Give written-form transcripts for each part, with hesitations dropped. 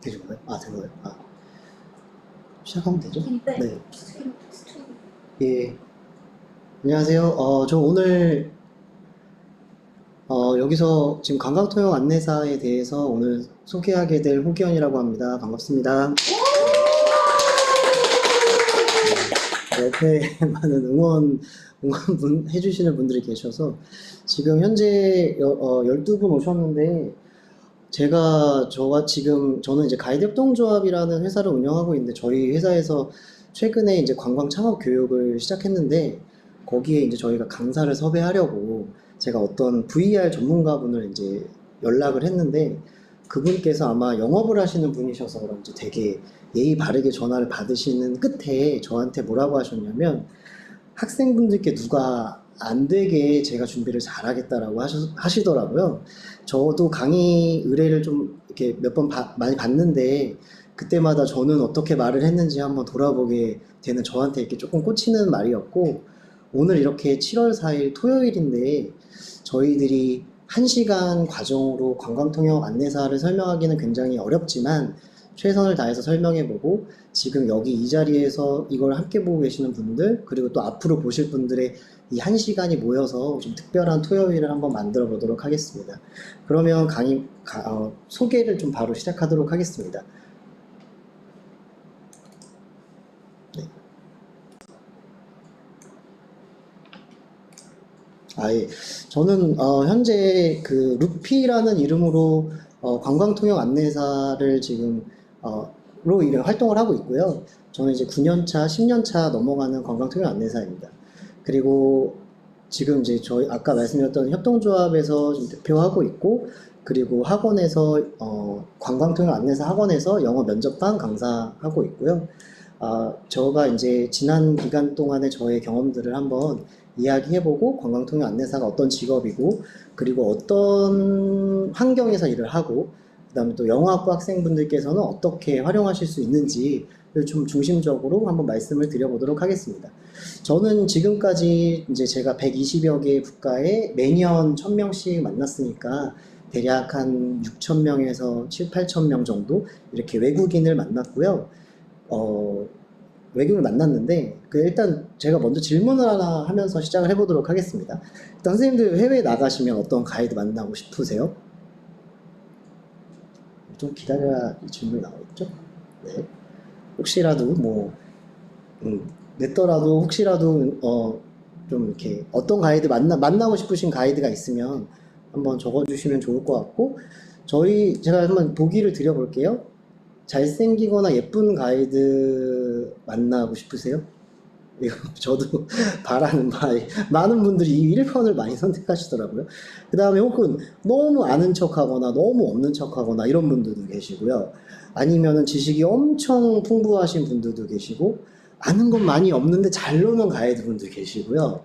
되신 거예요? 아, 된 거예요? 아, 시작하면 되죠? 네. 예. 안녕하세요. 저 오늘, 여기서 지금 관광통역 안내사에 대해서 오늘 소개하게 될 호기현이라고 합니다. 반갑습니다. 옆에 많은 응원 해주시는 분들이 계셔서 지금 현재 12분 오셨는데 저는 이제 가이드 협동조합이라는 회사를 운영하고 있는데 저희 회사에서 최근에 이제 관광 창업 교육을 시작했는데 거기에 이제 저희가 강사를 섭외하려고 제가 어떤 VR 전문가분을 이제 연락을 했는데 그분께서 아마 영업을 하시는 분이셔서 그런지 되게 예의 바르게 전화를 받으시는 끝에 저한테 뭐라고 하셨냐면 학생분들께 누가 안 되게 제가 준비를 잘하겠다라고 하시더라고요. 저도 강의 의뢰를 좀 이렇게 몇 번 많이 받는데 그때마다 저는 어떻게 말을 했는지 한번 돌아보게 되는 저한테 이렇게 조금 꽂히는 말이었고 오늘 이렇게 7월 4일 토요일인데 저희들이 1시간 과정으로 관광통역 안내사를 설명하기는 굉장히 어렵지만 최선을 다해서 설명해보고 지금 여기 이 자리에서 이걸 함께 보고 계시는 분들 그리고 또 앞으로 보실 분들의 이 1시간이 모여서 좀 특별한 토요일을 한번 만들어 보도록 하겠습니다. 그러면 소개를 좀 바로 시작하도록 하겠습니다. 네. 예. 저는 현재 그 루피라는 이름으로 관광통역 안내사를 지금 로 활동을 하고 있고요. 저는 이제 9년차, 10년차 넘어가는 관광통역 안내사입니다. 그리고 지금 이제 저희 아까 말씀드렸던 협동조합에서 좀 대표하고 있고 그리고 학원에서 관광통역 안내사 학원에서 영어 면접반 강사하고 있고요. 제가 이제 지난 기간 동안의 저의 경험들을 한번 이야기해보고 관광통역 안내사가 어떤 직업이고 그리고 어떤 환경에서 일을 하고 그 다음에 또 영어학부 학생분들께서는 어떻게 활용하실 수 있는지를 좀 중심적으로 한번 말씀을 드려보도록 하겠습니다. 저는 지금까지 이제 제가 120여 개의 국가에 매년 1000명씩 만났으니까 대략 한 6000명에서 7, 8000명 정도 이렇게 외국인을 만났고요. 외국인을 만났는데 일단 제가 먼저 질문을 하나 하면서 시작을 해보도록 하겠습니다. 일단 선생님들 해외에 나가시면 어떤 가이드 만나고 싶으세요? 좀 기다려야 질문이 나오겠죠? 네. 혹시라도 냈더라도 혹시라도 좀 이렇게 어떤 가이드 만나고 싶으신 가이드가 있으면 한번 적어주시면 좋을 것 같고 제가 한번 보기를 드려볼게요. 잘생기거나 예쁜 가이드 만나고 싶으세요? 이거 저도 바라는 바에 많은 분들이 이 1번을 많이 선택하시더라고요. 그 다음에 혹은 너무 아는 척하거나 너무 없는 척하거나 이런 분들도 계시고요. 아니면은 지식이 엄청 풍부하신 분들도 계시고 아는 건 많이 없는데 잘 노는 가이드 분들 계시고요.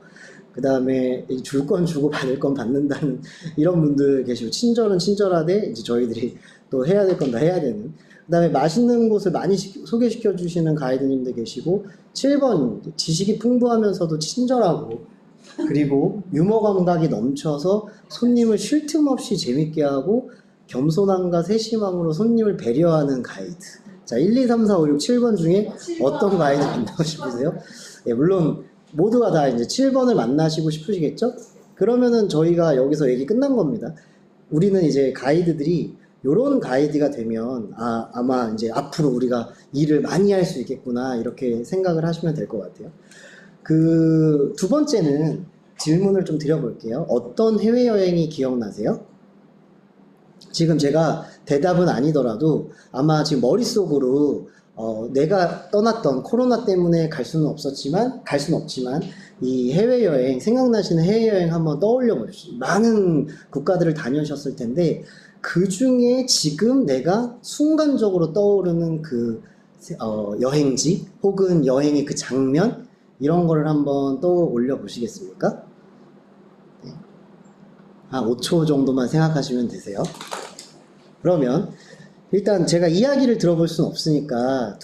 그 다음에 줄 건 주고 받을 건 받는다는 이런 분들 계시고 친절은 친절하되 이제 저희들이 또 해야 될 건 다 해야 되는 그 다음에 맛있는 곳을 많이 소개시켜 주시는 가이드님들 계시고 7번 지식이 풍부하면서도 친절하고 그리고 유머 감각이 넘쳐서 손님을 쉴 틈 없이 재밌게 하고 겸손함과 세심함으로 손님을 배려하는 가이드. 자, 1, 2, 3, 4, 5, 6, 7번 중에 어떤 가이드 만나고 싶으세요? 예, 물론 모두가 다 이제 7번을 만나시고 싶으시겠죠? 그러면은 저희가 여기서 얘기 끝난 겁니다. 우리는 이제 가이드들이 요런 가이드가 되면 아마 이제 앞으로 우리가 일을 많이 할 수 있겠구나 이렇게 생각을 하시면 될 것 같아요. 그 두 번째는 질문을 좀 드려볼게요. 어떤 해외여행이 기억나세요? 지금 제가 대답은 아니더라도 아마 지금 머릿속으로 내가 떠났던 코로나 때문에 갈 수는 없지만 이 해외여행 생각나시는 해외여행 한번 떠올려 보십시오. 많은 국가들을 다녀오셨을 텐데 그 중에 지금 내가 순간적으로 떠오르는 그 여행지 혹은 여행의 그 장면 이런 거를 한번 떠올려 보시겠습니까? 네. 한 5초 정도만 생각하시면 되세요. 그러면 일단 제가 이야기를 들어볼 수는 없으니까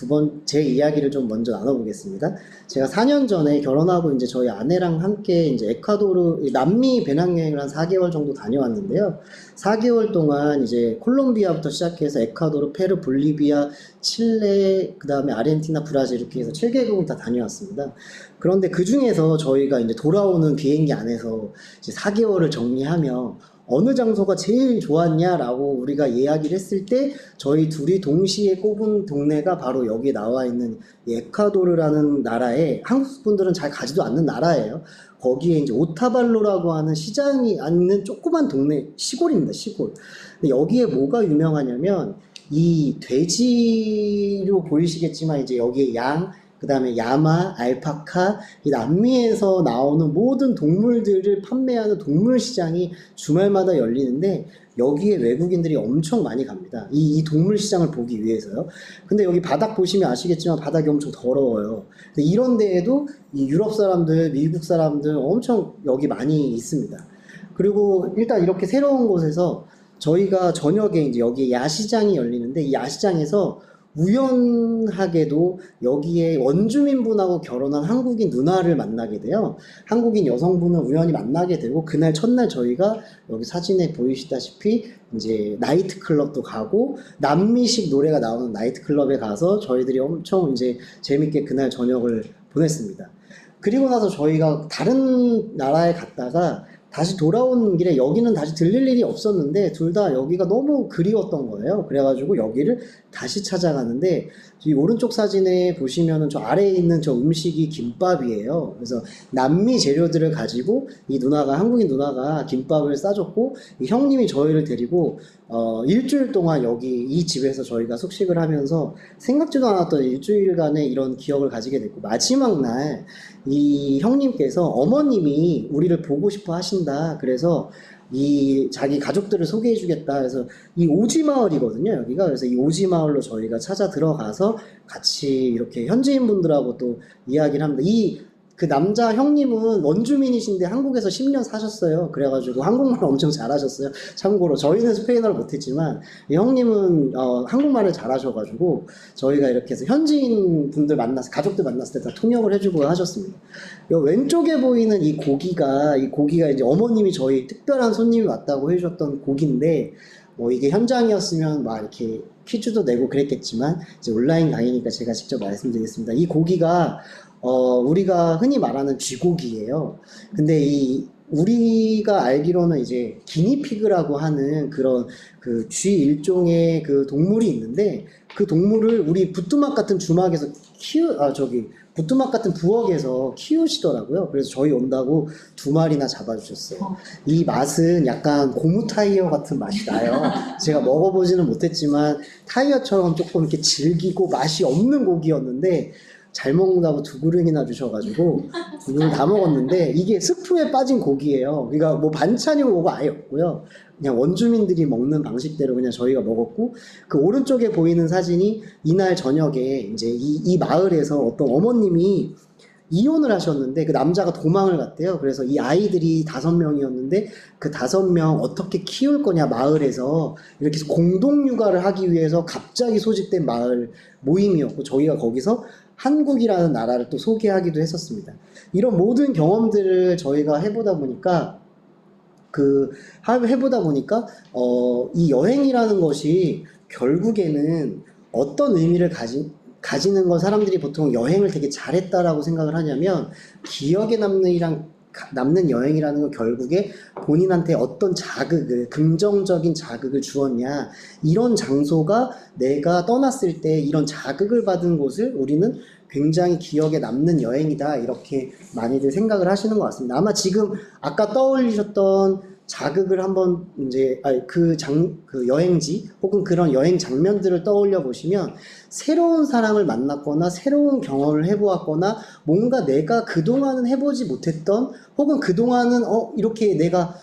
제 이야기를 좀 먼저 나눠보겠습니다. 제가 4년 전에 결혼하고 이제 저희 아내랑 함께 이제 에콰도르, 남미 배낭여행을 한 4개월 정도 다녀왔는데요. 4개월 동안 이제 콜롬비아부터 시작해서 에콰도르, 페루, 볼리비아, 칠레, 그 다음에 아르헨티나, 브라질 이렇게 해서 7개국을 다 다녀왔습니다. 그런데 그 중에서 저희가 이제 돌아오는 비행기 안에서 이제 4개월을 정리하며 어느 장소가 제일 좋았냐라고 우리가 이야기를 했을 때 저희 둘이 동시에 꼽은 동네가 바로 여기에 나와 있는 에콰도르라는 나라에 한국 분들은 잘 가지도 않는 나라예요. 거기에 이제 오타발로라고 하는 시장이 있는 조그만 동네 시골입니다. 시골. 근데 여기에 뭐가 유명하냐면 이 돼지로 보이시겠지만 이제 여기에 양, 그 다음에 야마, 알파카, 이 남미에서 나오는 모든 동물들을 판매하는 동물 시장이 주말마다 열리는데 여기에 외국인들이 엄청 많이 갑니다. 이 동물 시장을 보기 위해서요. 근데 여기 바닥 보시면 아시겠지만 바닥이 엄청 더러워요. 근데 이런 데에도 이 유럽 사람들, 미국 사람들 엄청 여기 많이 있습니다. 그리고 일단 이렇게 새로운 곳에서 저희가 저녁에 이제 여기 야시장이 열리는데 이 야시장에서 우연하게도 여기에 원주민분하고 결혼한 한국인 누나를 만나게 돼요. 한국인 여성분을 우연히 만나게 되고 그날 첫날 저희가 여기 사진에 보이시다시피 이제 나이트 클럽도 가고 남미식 노래가 나오는 나이트 클럽에 가서 저희들이 엄청 이제 재밌게 그날 저녁을 보냈습니다. 그리고 나서 저희가 다른 나라에 갔다가 다시 돌아오는 길에 여기는 다시 들릴 일이 없었는데 둘 다 여기가 너무 그리웠던 거예요. 그래가지고 여기를 다시 찾아가는데 이 오른쪽 사진에 보시면은 저 아래에 있는 저 음식이 김밥이에요. 그래서 남미 재료들을 가지고 이 누나가 한국인 누나가 김밥을 싸줬고 이 형님이 저희를 데리고 일주일 동안 여기 이 집에서 저희가 숙식을 하면서 생각지도 않았던 일주일간의 이런 기억을 가지게 됐고 마지막 날 이 형님께서 어머님이 우리를 보고 싶어 하신다. 그래서 이 자기 가족들을 소개해 주겠다. 그래서 이 오지마을이거든요, 여기가. 그래서 이 오지마을로 저희가 찾아 들어가서 같이 이렇게 현지인 분들하고 또 이야기를 합니다. 그 남자 형님은 원주민이신데 한국에서 10년 사셨어요. 그래가지고 한국말 엄청 잘하셨어요. 참고로 저희는 스페인어를 못했지만 이 형님은 한국말을 잘하셔가지고 저희가 이렇게 해서 현지인 분들 만나서 가족들 만났을 때 다 통역을 해주고 하셨습니다. 요 왼쪽에 보이는 이 고기가 이제 어머님이 저희 특별한 손님이 왔다고 해주셨던 고기인데 뭐 이게 현장이었으면 막 이렇게 퀴즈도 내고 그랬겠지만 이제 온라인 강의니까 제가 직접 말씀드리겠습니다. 이 고기가 우리가 흔히 말하는 쥐고기예요. 근데 우리가 알기로는 이제 기니피그라고 하는 그런 그 쥐 일종의 그 동물이 있는데 그 동물을 우리 부뚜막 같은 주막에서 부뚜막 같은 부엌에서 키우시더라고요. 그래서 저희 온다고 2마리나 잡아주셨어요. 이 맛은 약간 고무 타이어 같은 맛이 나요. 제가 먹어보지는 못했지만 타이어처럼 조금 이렇게 질기고 맛이 없는 고기였는데 잘 먹는다고 2그릇이나 주셔가지고 2그릇 다 먹었는데 이게 스프에 빠진 고기예요. 그러니까 뭐 반찬이고 뭐가 아예 없고요. 그냥 원주민들이 먹는 방식대로 그냥 저희가 먹었고 그 오른쪽에 보이는 사진이 이날 저녁에 이제 이 마을에서 어떤 어머님이 이혼을 하셨는데 그 남자가 도망을 갔대요. 그래서 이 아이들이 5명이었는데 그 5명 어떻게 키울 거냐 마을에서 이렇게 해서 공동 육아를 하기 위해서 갑자기 소집된 마을 모임이었고 저희가 거기서 한국이라는 나라를 또 소개하기도 했었습니다. 이런 모든 경험들을 저희가 해보다 보니까 이 여행이라는 것이 결국에는 어떤 의미를 가지는 건 사람들이 보통 여행을 되게 잘했다라고 생각을 하냐면 기억에 남는 여행이라는 건 결국에 본인한테 어떤 긍정적인 자극을 주었냐 이런 장소가 내가 떠났을 때 이런 자극을 받은 곳을 우리는 굉장히 기억에 남는 여행이다 이렇게 많이들 생각을 하시는 것 같습니다. 아마 지금 아까 떠올리셨던 자극을 한번 이제 그 여행지 혹은 그런 여행 장면들을 떠올려 보시면 새로운 사람을 만났거나 새로운 경험을 해보았거나 뭔가 내가 그동안은 해보지 못했던 혹은 그동안은 이렇게 내가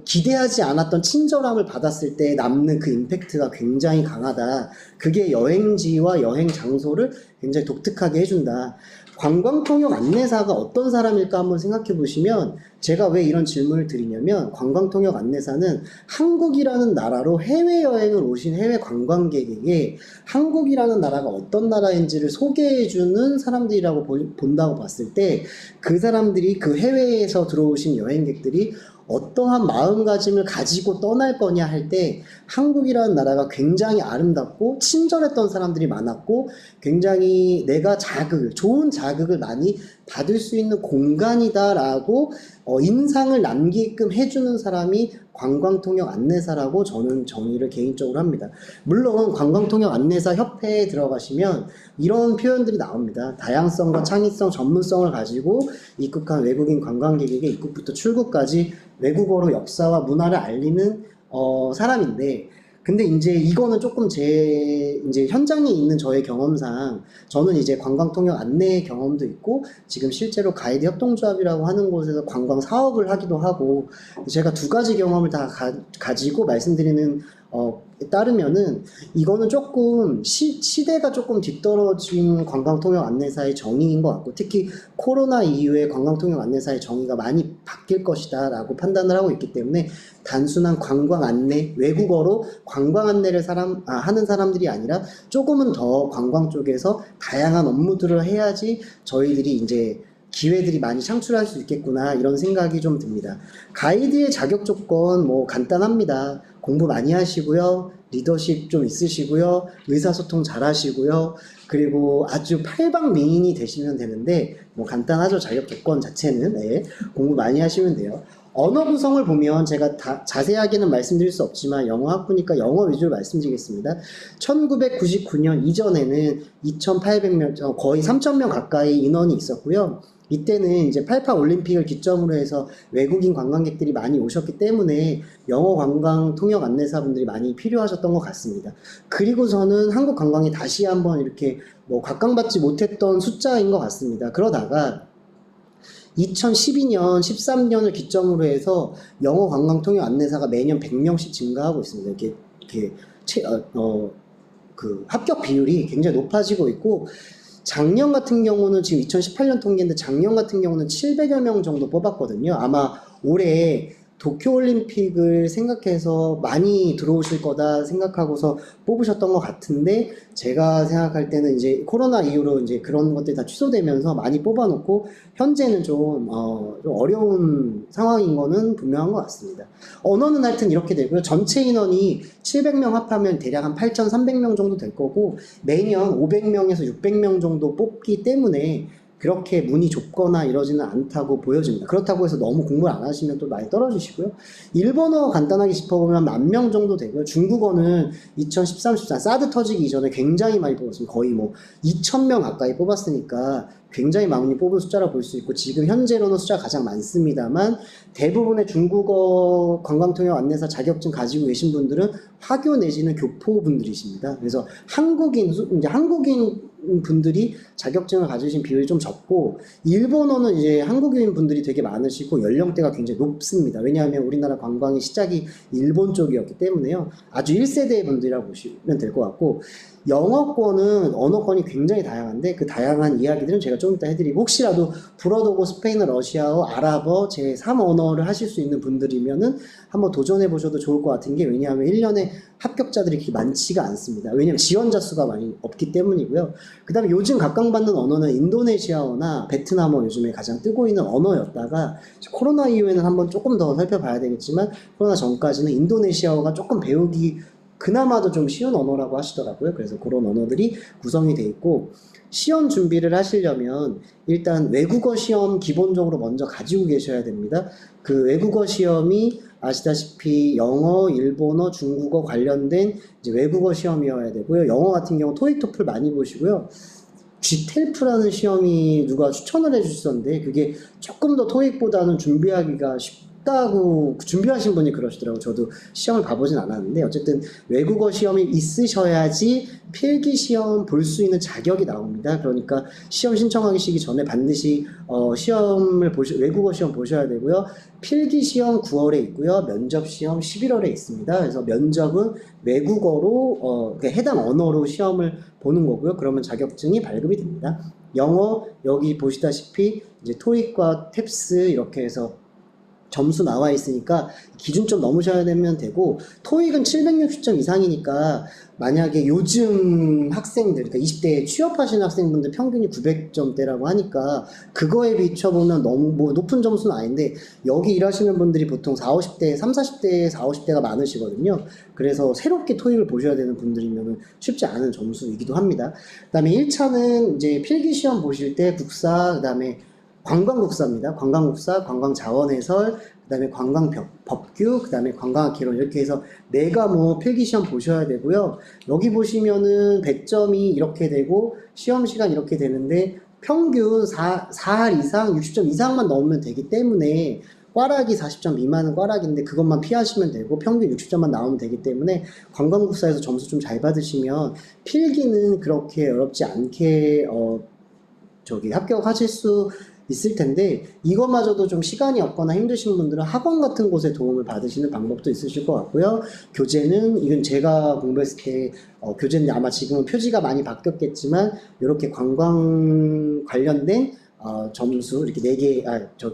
기대하지 않았던 친절함을 받았을 때 남는 그 임팩트가 굉장히 강하다. 그게 여행지와 여행 장소를 굉장히 독특하게 해준다. 관광통역 안내사가 어떤 사람일까 한번 생각해 보시면, 제가 왜 이런 질문을 드리냐면, 관광통역 안내사는 한국이라는 나라로 해외여행을 오신 해외 관광객에게 한국이라는 나라가 어떤 나라인지를 소개해주는 사람들이라고 본다고 봤을 때, 그 사람들이 그 해외에서 들어오신 여행객들이 어떠한 마음가짐을 가지고 떠날 거냐 할 때, 한국이라는 나라가 굉장히 아름답고 친절했던 사람들이 많았고, 굉장히 내가 좋은 자극을 많이 받을 수 있는 공간이다라고 인상을 남게끔 해주는 사람이 관광통역 안내사라고 저는 정의를 개인적으로 합니다. 물론 관광통역 안내사 협회에 들어가시면 이런 표현들이 나옵니다. 다양성과 창의성, 전문성을 가지고 입국한 외국인 관광객에게 입국부터 출국까지 외국어로 역사와 문화를 알리는 사람인데, 근데 이제 이거는 조금 이제 현장에 있는 저의 경험상, 저는 이제 관광통역 안내 경험도 있고, 지금 실제로 가이드 협동조합이라고 하는 곳에서 관광 사업을 하기도 하고, 제가 두 가지 경험을 다 가지고 말씀드리는 따르면은, 이거는 조금 시대가 조금 뒤떨어진 관광통역 안내사의 정의인 것 같고, 특히 코로나 이후에 관광통역 안내사의 정의가 많이 바뀔 것이다 라고 판단을 하고 있기 때문에, 단순한 관광 안내, 외국어로 관광 안내를 하는 사람들이 아니라 조금은 더 관광 쪽에서 다양한 업무들을 해야지 저희들이 이제 기회들이 많이 창출할 수 있겠구나, 이런 생각이 좀 듭니다. 가이드의 자격 조건 뭐 간단합니다. 공부 많이 하시고요, 리더십 좀 있으시고요, 의사소통 잘 하시고요, 그리고 아주 팔방미인이 되시면 되는데, 뭐 간단하죠. 자격 조건 자체는. 네, 공부 많이 하시면 돼요. 언어 구성을 보면 제가 자세하게는 말씀드릴 수 없지만 영어 학부니까 영어 위주로 말씀드리겠습니다. 1999년 이전에는 2,800명, 거의 3,000명 가까이 인원이 있었고요. 이때는 이제 88 올림픽을 기점으로 해서 외국인 관광객들이 많이 오셨기 때문에 영어 관광 통역 안내사분들이 많이 필요하셨던 것 같습니다. 그리고서는 한국 관광이 다시 한번 이렇게 뭐 각광받지 못했던 숫자인 것 같습니다. 그러다가 2012년, 13년을 기점으로 해서 영어 관광 통역 안내사가 매년 100명씩 증가하고 있습니다. 그 합격 비율이 굉장히 높아지고 있고, 작년 같은 경우는 지금 2018년 통계인데 작년 같은 경우는 700여 명 정도 뽑았거든요. 아마 올해 도쿄올림픽을 생각해서 많이 들어오실 거다 생각하고서 뽑으셨던 것 같은데, 제가 생각할 때는 이제 코로나 이후로 이제 그런 것들이 다 취소되면서 많이 뽑아놓고 현재는 좀 어려운 상황인 거는 분명한 것 같습니다. 언어는 하여튼 이렇게 되고요. 전체 인원이 700명 합하면 대략 한 8,300명 정도 될 거고, 매년 500명에서 600명 정도 뽑기 때문에 그렇게 문이 좁거나 이러지는 않다고 보여집니다. 그렇다고 해서 너무 공부를 안 하시면 또 많이 떨어지시고요. 일본어 간단하게 짚어보면 10,000명 정도 되고요. 중국어는 2013, 14 사드 터지기 이전에 굉장히 많이 뽑았습니다. 거의 뭐 2,000명 가까이 뽑았으니까 굉장히 많이 뽑은 숫자라 볼 수 있고, 지금 현재로는 숫자가 가장 많습니다만, 대부분의 중국어 관광통역 안내사 자격증 가지고 계신 분들은 화교 내지는 교포 분들이십니다. 그래서 한국인 분들이 자격증을 가지신 비율이 좀 적고, 일본어는 이제 한국인 분들이 되게 많으시고 연령대가 굉장히 높습니다. 왜냐하면 우리나라 관광의 시작이 일본 쪽이었기 때문에요. 아주 1세대 분들이라고 보시면 될 것 같고, 영어권은 언어권이 굉장히 다양한데 그 다양한 이야기들은 제가 좀 이따 해드리고, 혹시라도 불어도고 스페인어, 러시아어, 아랍어 제 3언어를 하실 수 있는 분들이면은 한번 도전해 보셔도 좋을 것 같은 게, 왜냐하면 1년에 합격자들이 그렇게 많지가 않습니다. 왜냐하면 지원자 수가 많이 없기 때문이고요. 그 다음에 요즘 각광받는 언어는 인도네시아어나 베트남어, 요즘에 가장 뜨고 있는 언어였다가 코로나 이후에는 한번 조금 더 살펴봐야 되겠지만, 코로나 전까지는 인도네시아어가 조금 배우기 그나마도 좀 쉬운 언어라고 하시더라고요. 그래서 그런 언어들이 구성이 돼 있고, 시험 준비를 하시려면 일단 외국어 시험 기본적으로 먼저 가지고 계셔야 됩니다. 그 외국어 시험이 아시다시피 영어, 일본어, 중국어 관련된 이제 외국어 시험이어야 되고요. 영어 같은 경우 토익, 토플 많이 보시고요. GTELF라는 시험이 누가 추천을 해주셨는데, 그게 조금 더 토익보다는 준비하기가 쉽다고 준비하신 분이 그러시더라고요. 저도 시험을 봐보진 않았는데, 어쨌든 외국어 시험이 있으셔야지 필기 시험 볼 수 있는 자격이 나옵니다. 그러니까 시험 신청하시기 전에 반드시 외국어 시험 보셔야 되고요. 필기 시험 9월에 있고요. 면접 시험 11월에 있습니다. 그래서 면접은 외국어로 해당 언어로 시험을 보는 거고요. 그러면 자격증이 발급이 됩니다. 영어 여기 보시다시피 이제 토익과 탭스 이렇게 해서 점수 나와 있으니까 기준점 넘으셔야 되면 되고, 토익은 760점 이상이니까 만약에 요즘 학생들, 그러니까 20대에 취업하시는 학생분들 평균이 900점대라고 하니까 그거에 비춰보면 너무 뭐 높은 점수는 아닌데, 여기 일하시는 분들이 보통 40, 50대, 30, 40대, 40, 50대가 많으시거든요. 그래서 새롭게 토익을 보셔야 되는 분들이면 쉽지 않은 점수이기도 합니다. 그 다음에 1차는 이제 필기시험 보실 때 국사, 그 다음에 관광국사입니다. 관광국사, 관광자원해설, 그 다음에 관광법규, 그 다음에 관광학개론, 이렇게 해서 4과목 필기시험 보셔야 되고요. 여기 보시면은 100점이 이렇게 되고 시험시간 이렇게 되는데, 평균 4할 이상, 60점 이상만 넣으면 되기 때문에, 꽈락이 40점 미만은 꽈락인데 그것만 피하시면 되고 평균 60점만 나오면 되기 때문에, 관광국사에서 점수 좀 잘 받으시면 필기는 그렇게 어렵지 않게 합격하실 수 있을 텐데, 이것마저도 좀 시간이 없거나 힘드신 분들은 학원 같은 곳에 도움을 받으시는 방법도 있으실 것 같고요. 교재는, 이건 제가 공부했을 때 교재는 아마 지금은 표지가 많이 바뀌었겠지만 이렇게 관광 관련된 점수 이렇게 4개,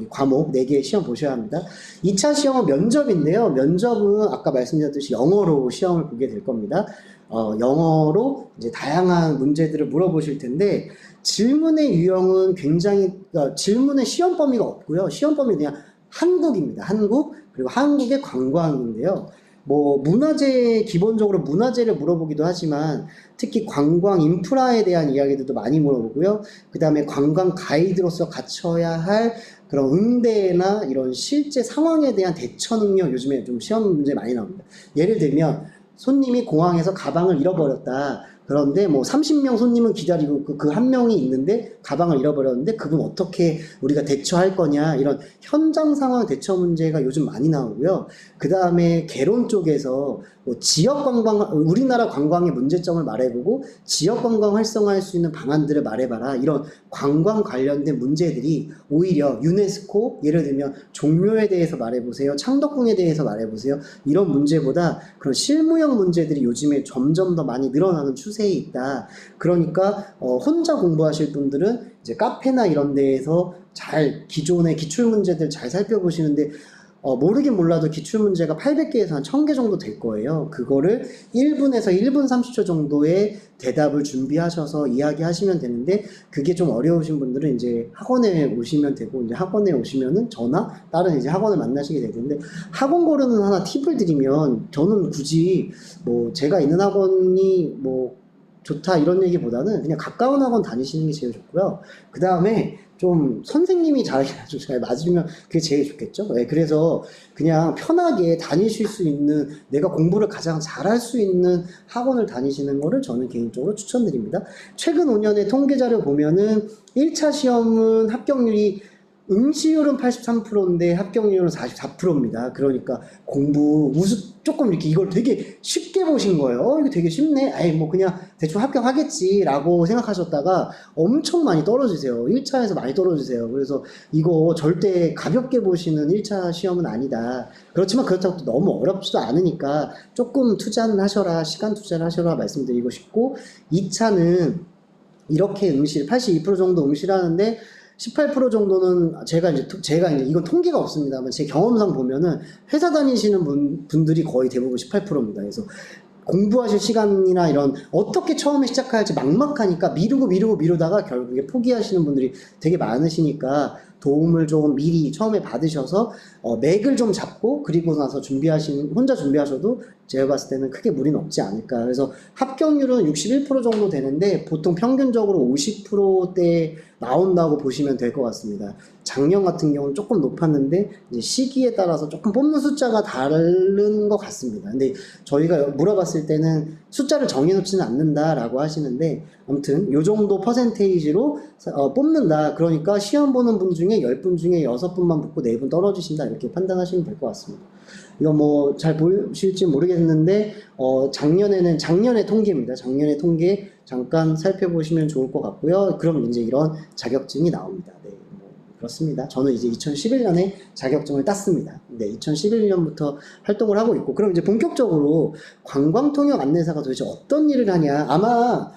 과목 4개 시험 보셔야 합니다. 2차 시험은 면접인데요. 면접은 아까 말씀드렸듯이 영어로 시험을 보게 될 겁니다. 영어로 이제 다양한 문제들을 물어보실 텐데, 질문의 유형은 굉장히, 질문의 시험 범위가 없고요. 시험 범위 그냥 한국입니다. 한국, 그리고 한국의 관광인데요. 뭐 문화재, 기본적으로 문화재를 물어보기도 하지만 특히 관광 인프라에 대한 이야기들도 많이 물어보고요. 그 다음에 관광 가이드로서 갖춰야 할 그런 응대나 이런 실제 상황에 대한 대처 능력, 요즘에 좀 시험 문제 많이 나옵니다. 예를 들면 손님이 공항에서 가방을 잃어버렸다. 그런데 뭐 30명 손님은 기다리고 그 한 명이 있는데 가방을 잃어버렸는데 그분 어떻게 우리가 대처할 거냐, 이런 현장 상황 대처 문제가 요즘 많이 나오고요. 그 다음에 개론 쪽에서 뭐 지역 관광, 우리나라 관광의 문제점을 말해보고 지역 관광 활성화할 수 있는 방안들을 말해봐라, 이런 관광 관련된 문제들이 오히려 유네스코, 예를 들면 종묘에 대해서 말해보세요, 창덕궁에 대해서 말해보세요, 이런 문제보다 그런 실무형 문제들이 요즘에 점점 더 많이 늘어나는 추세에 있다. 그러니까 혼자 공부하실 분들은 이제 카페나 이런 데에서 잘 기존의 기출문제들 잘 살펴보시는데, 모르긴 몰라도 기출문제가 800개에서 한 1000개 정도 될 거예요. 그거를 1분에서 1분 30초 정도의 대답을 준비하셔서 이야기하시면 되는데, 그게 좀 어려우신 분들은 이제 학원에 오시면 되고, 이제 학원에 오시면은 저나 다른 이제 학원을 만나시게 되는데, 학원 고르는 하나 팁을 드리면, 저는 굳이 뭐 제가 있는 학원이 뭐 좋다 이런 얘기보다는 그냥 가까운 학원 다니시는 게 제일 좋고요. 그 다음에 좀 선생님이 잘 맞으면 그게 제일 좋겠죠. 네, 그래서 그냥 편하게 다니실 수 있는, 내가 공부를 가장 잘할 수 있는 학원을 다니시는 거를 저는 개인적으로 추천드립니다. 최근 5년의 통계 자료 보면은 1차 시험은 합격률이, 응시율은 83%인데 합격률은 44%입니다. 그러니까 공부 조금 이렇게 이걸 되게 쉽게 보신 거예요. 이거 되게 쉽네. 아이 뭐 그냥 대충 합격하겠지라고 생각하셨다가 엄청 많이 떨어지세요. 1차에서 많이 떨어지세요. 그래서 이거 절대 가볍게 보시는 1차 시험은 아니다. 그렇지만 그렇다고 또 너무 어렵지도 않으니까 조금 투자는 하셔라, 시간 투자를 하셔라 말씀드리고 싶고, 2차는 이렇게 응시 82% 정도 응시를 하는데 18% 정도는 제가 이제 이건 통계가 없습니다만 제 경험상 보면은 회사 다니시는 분들이 거의 대부분 18%입니다. 그래서 공부하실 시간이나 이런 어떻게 처음에 시작할지 막막하니까 미루다가 결국에 포기하시는 분들이 되게 많으시니까, 도움을 좀 미리 처음에 받으셔서 맥을 좀 잡고 그리고 나서 혼자 준비하셔도 제가 봤을 때는 크게 무리는 없지 않을까. 그래서 합격률은 61% 정도 되는데 보통 평균적으로 50%대 나온다고 보시면 될 것 같습니다. 작년 같은 경우는 조금 높았는데 이제 시기에 따라서 조금 뽑는 숫자가 다른 것 같습니다. 근데 저희가 물어봤을 때는 숫자를 정해놓지는 않는다라고 하시는데, 아무튼 요 정도 퍼센테이지로 뽑는다. 그러니까 시험 보는 분 중에 10분 중에 6분만 붙고 4분 떨어지신다, 이렇게 판단하시면 될 것 같습니다. 이거 뭐 잘 보실지 모르겠는데 작년의 통계입니다. 작년의 통계 잠깐 살펴보시면 좋을 것 같고요. 그럼 이제 이런 자격증이 나옵니다. 네, 뭐 그렇습니다. 저는 이제 2011년에 자격증을 땄습니다. 네, 2011년부터 활동을 하고 있고, 그럼 이제 본격적으로 관광통역 안내사가 도대체 어떤 일을 하냐. 아마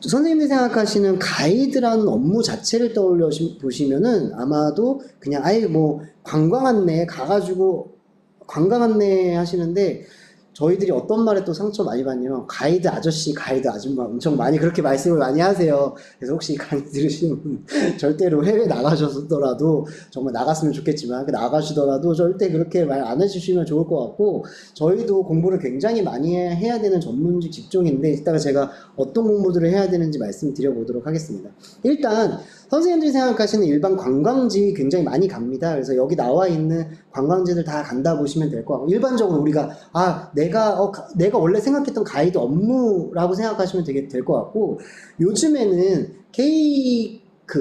선생님들이 생각하시는 가이드라는 업무 자체를 떠올려 보시면은 아마도 그냥 아예 뭐 관광 안내 가가지고 관광 안내 하시는데, 저희들이 어떤 말에 또 상처 많이 받냐면 가이드 아저씨, 가이드 아줌마 엄청 많이 그렇게 말씀을 많이 하세요. 그래서 혹시 강의 들으시는 분 절대로 해외 나가셨더라도, 정말 나갔으면 좋겠지만 나가시더라도 절대 그렇게 말 안 해주시면 좋을 것 같고, 저희도 공부를 굉장히 많이 해야 되는 전문직 직종인데 이따가 제가 어떤 공부들을 해야 되는지 말씀드려보도록 하겠습니다. 일단 선생님들이 생각하시는 일반 관광지 굉장히 많이 갑니다. 그래서 여기 나와 있는 관광지들 다 간다 보시면 될 것 같고, 일반적으로 우리가 내가 원래 생각했던 가이드 업무라고 생각하시면 될 것 같고, 요즘에는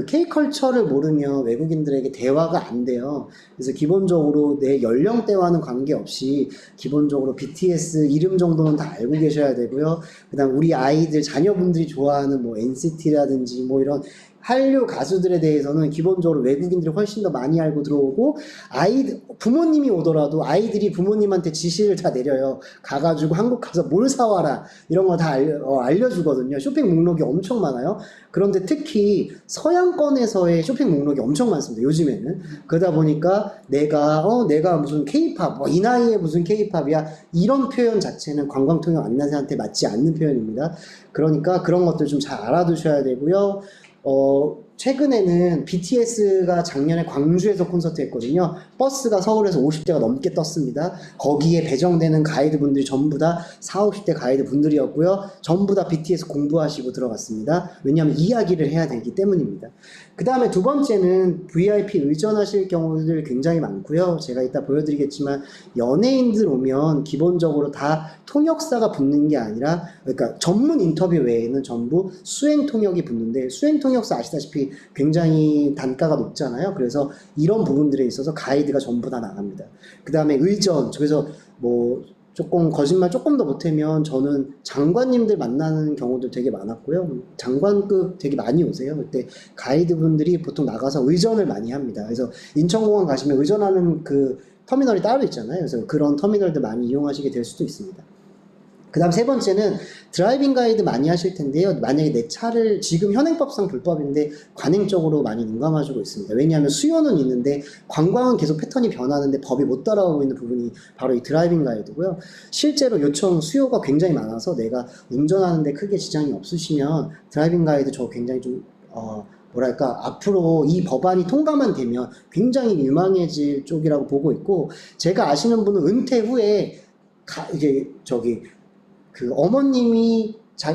K컬처를 모르면 외국인들에게 대화가 안 돼요. 그래서 기본적으로 내 연령대와는 관계없이 기본적으로 BTS 이름 정도는 다 알고 계셔야 되고요. 그 다음 우리 아이들, 자녀분들이 좋아하는 뭐 NCT라든지 뭐 이런 한류 가수들에 대해서는 기본적으로 외국인들이 훨씬 더 많이 알고 들어오고, 부모님이 오더라도 아이들이 부모님한테 지시를 다 내려요. 가가지고 한국 가서 뭘 사와라 이런 거 다 알려주거든요. 쇼핑 목록이 엄청 많아요. 그런데 특히 서양권에서의 쇼핑 목록이 엄청 많습니다, 요즘에는. 그러다 보니까 내가 무슨 K-팝, 이 나이에 무슨 K-팝이야, 이런 표현 자체는 관광통역 안내사한테 맞지 않는 표현입니다. 그러니까 그런 것들 좀 잘 알아두셔야 되고요. 최근에는 BTS가 작년에 광주에서 콘서트 했거든요. 버스가 서울에서 50대가 넘게 떴습니다. 거기에 배정되는 가이드분들이 전부 다 40, 50대 가이드분들이었고요. 전부 다 BTS 공부하시고 들어갔습니다. 왜냐하면 이야기를 해야 되기 때문입니다. 그 다음에 두 번째는 VIP 의전하실 경우들 굉장히 많고요. 제가 이따 보여드리겠지만 연예인들 오면 기본적으로 다 통역사가 붙는 게 아니라, 그러니까 전문 인터뷰 외에는 전부 수행 통역이 붙는데, 수행 통역사 아시다시피 굉장히 단가가 높잖아요. 그래서 이런 부분들에 있어서 가이드가 전부 다 나갑니다. 그 다음에 의전, 그래서 뭐 거짓말 조금 더 못하면 저는 장관님들 만나는 경우도 되게 많았고요. 장관급 되게 많이 오세요. 그때 가이드분들이 보통 나가서 의전을 많이 합니다. 그래서 인천공항 가시면 의전하는 그 터미널이 따로 있잖아요. 그래서 그런 터미널들 많이 이용하시게 될 수도 있습니다. 그 다음 세 번째는 드라이빙 가이드 많이 하실 텐데요. 만약에 내 차를 지금 현행법상 불법인데 관행적으로 많이 눈 감아주고 있습니다. 왜냐하면 수요는 있는데 관광은 계속 패턴이 변하는데 법이 못 따라오고 있는 부분이 바로 이 드라이빙 가이드고요. 실제로 요청 수요가 굉장히 많아서 내가 운전하는데 크게 지장이 없으시면 드라이빙 가이드 저 굉장히 좀 앞으로 이 법안이 통과만 되면 굉장히 유망해질 쪽이라고 보고 있고, 제가 아시는 분은 은퇴 후에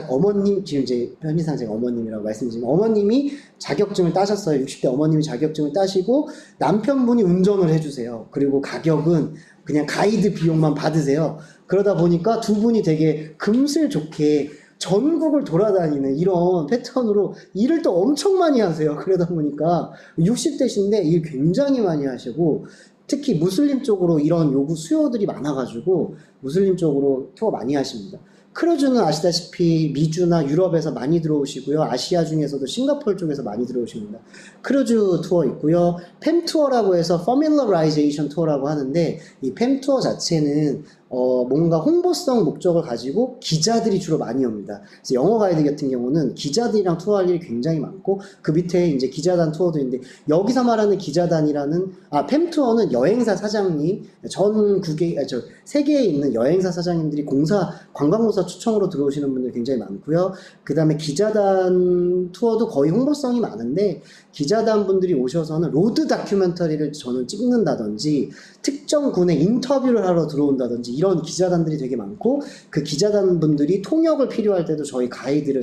어머님, 지금 이제 편의상 제가 어머님이라고 말씀드리면, 어머님이 자격증을 따셨어요. 60대 어머님이 자격증을 따시고 남편분이 운전을 해주세요. 그리고 가격은 그냥 가이드 비용만 받으세요. 그러다 보니까 두 분이 되게 금슬 좋게 전국을 돌아다니는 이런 패턴으로 일을 또 엄청 많이 하세요. 그러다 보니까 60대신데 일 굉장히 많이 하시고, 특히 무슬림 쪽으로 이런 수요들이 많아가지고 무슬림 쪽으로 투어 많이 하십니다. 크루즈는 아시다시피 미주나 유럽에서 많이 들어오시고요. 아시아 중에서도 싱가포르 쪽에서 많이 들어오십니다. 크루즈 투어 있고요. 팸 투어라고 해서 Familiarization 투어라고 하는데, 이 팸 투어 자체는 뭔가 홍보성 목적을 가지고 기자들이 주로 많이 옵니다. 그래서 영어 가이드 같은 경우는 기자들이랑 투어할 일이 굉장히 많고, 그 밑에 이제 기자단 투어도 있는데, 여기서 말하는 기자단이라는, 팸 투어는 여행사 사장님, 세계에 있는 여행사 사장님들이 관광공사 추천으로 들어오시는 분들 굉장히 많고요. 그 다음에 기자단 투어도 거의 홍보성이 많은데, 기자단 분들이 오셔서는 로드 다큐멘터리를 저는 찍는다든지 특정 군의 인터뷰를 하러 들어온다든지 이런 기자단들이 되게 많고, 그 기자단 분들이 통역을 필요할 때도 저희 가이드를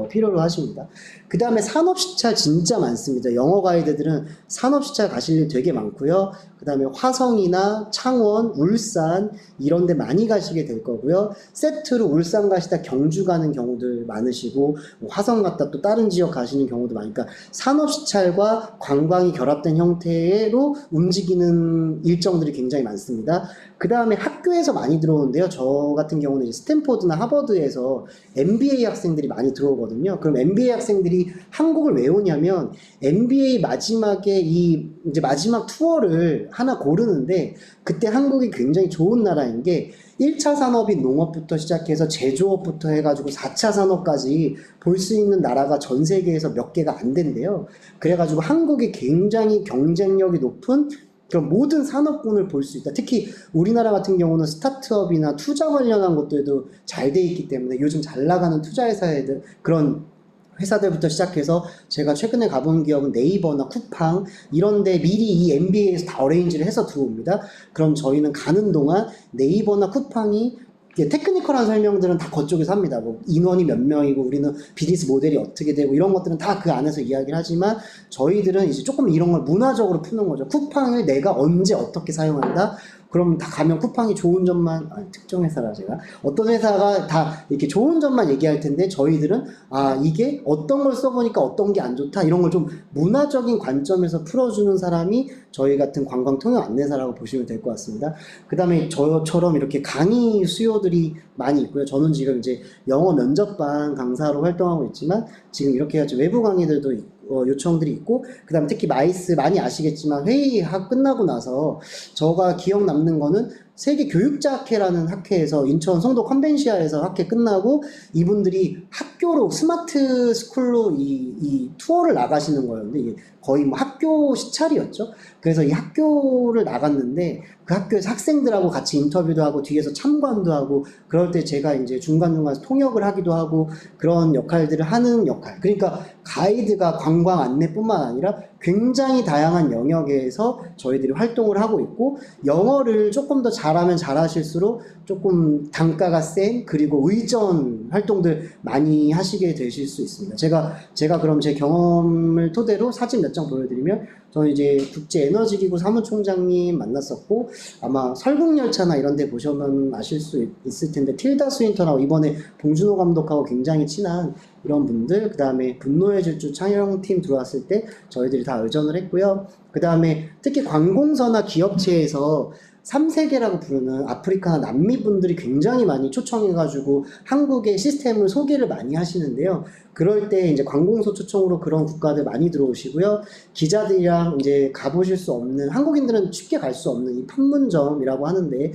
필요로 하십니다. 그 다음에 산업시찰 진짜 많습니다. 영어 가이드들은 산업시찰 가실 일 되게 많고요. 그 다음에 화성이나 창원, 울산 이런 데 많이 가시게 될 거고요. 세트로 울산 가시다 경주 가는 경우들 많으시고, 화성 갔다 또 다른 지역 가시는 경우도 많으니까 산업시찰과 관광이 결합된 형태로 움직이는 일정들이 굉장히 많습니다. 그 다음에 학교에서 많이 들어오는데요. 저 같은 경우는 스탠포드나 하버드에서 MBA 학생들이 많이 들어오거든요. 그럼 MBA 학생들이 한국을 왜 오냐면, MBA 마지막에 이제 마지막 투어를 하나 고르는데, 그때 한국이 굉장히 좋은 나라인 게 1차 산업인 농업부터 시작해서 제조업부터 해가지고 4차 산업까지 볼 수 있는 나라가 전 세계에서 몇 개가 안 된대요. 그래가지고 한국이 굉장히 경쟁력이 높은 그런 모든 산업군을 볼 수 있다. 특히 우리나라 같은 경우는 스타트업이나 투자 관련한 것들도 잘 돼 있기 때문에 요즘 잘 나가는 투자회사들 그런 회사들부터 시작해서 제가 최근에 가본 기업은 네이버나 쿠팡 이런데 미리 이 MBA에서 다 어레인지를 해서 들어옵니다. 그럼 저희는 가는 동안 네이버나 쿠팡이 테크니컬한 설명들은 다 그쪽에서 합니다. 뭐 인원이 몇 명이고 우리는 비즈니스 모델이 어떻게 되고 이런 것들은 다 그 안에서 이야기를 하지만 저희들은 이제 조금 이런 걸 문화적으로 푸는 거죠. 쿠팡을 내가 언제 어떻게 사용한다? 그럼 다 가면 쿠팡이 좋은 점만 특정 회사라 제가 어떤 회사가 다 이렇게 좋은 점만 얘기할 텐데 저희들은 이게 어떤 걸 써보니까 어떤 게 안 좋다 이런 걸 좀 문화적인 관점에서 풀어주는 사람이 저희 같은 관광 통역 안내사라고 보시면 될 것 같습니다. 그 다음에 저처럼 이렇게 강의 수요들이 많이 있고요. 저는 지금 이제 영어 면접반 강사로 활동하고 있지만 지금 이렇게 해가지고 외부 강의들도 요청들이 있고 그 다음에 특히 마이스 많이 아시겠지만 회의 끝나고 나서 저가 기억 남는 거는 세계 교육자학회라는 학회에서 인천 송도 컨벤시아에서 학회 끝나고 이분들이 학교로 스마트 스쿨로 이 투어를 나가시는 거였는데 이게 거의 뭐 학교 시찰이었죠. 그래서 이 학교를 나갔는데 그 학교에서 학생들하고 같이 인터뷰도 하고 뒤에서 참관도 하고 그럴 때 제가 이제 중간중간 통역을 하기도 하고 그런 역할들을 하는 역할. 그러니까 가이드가 관광 안내뿐만 아니라 굉장히 다양한 영역에서 저희들이 활동을 하고 있고 영어를 조금 더 잘하면 잘하실수록 조금 단가가 센 그리고 의전 활동들 많이 하시게 되실 수 있습니다. 제가 그럼 제 경험을 토대로 사진 몇 장 보여드리면 저는 이제 국제에너지기구 사무총장님 만났었고 아마 설국열차나 이런 데 보시면 아실 수 있을 텐데 틸다 스윈턴하고 이번에 봉준호 감독하고 굉장히 친한 이런 분들 그 다음에 분노의 질주 촬영팀 들어왔을 때 저희들이 다 의전을 했고요. 그 다음에 특히 관공서나 기업체에서 3세계라고 부르는 아프리카나 남미 분들이 굉장히 많이 초청해가지고 한국의 시스템을 소개를 많이 하시는데요. 그럴 때 이제 관공서 초청으로 그런 국가들 많이 들어오시고요. 기자들이랑 이제 가보실 수 없는, 한국인들은 쉽게 갈 수 없는 이 판문점이라고 하는데,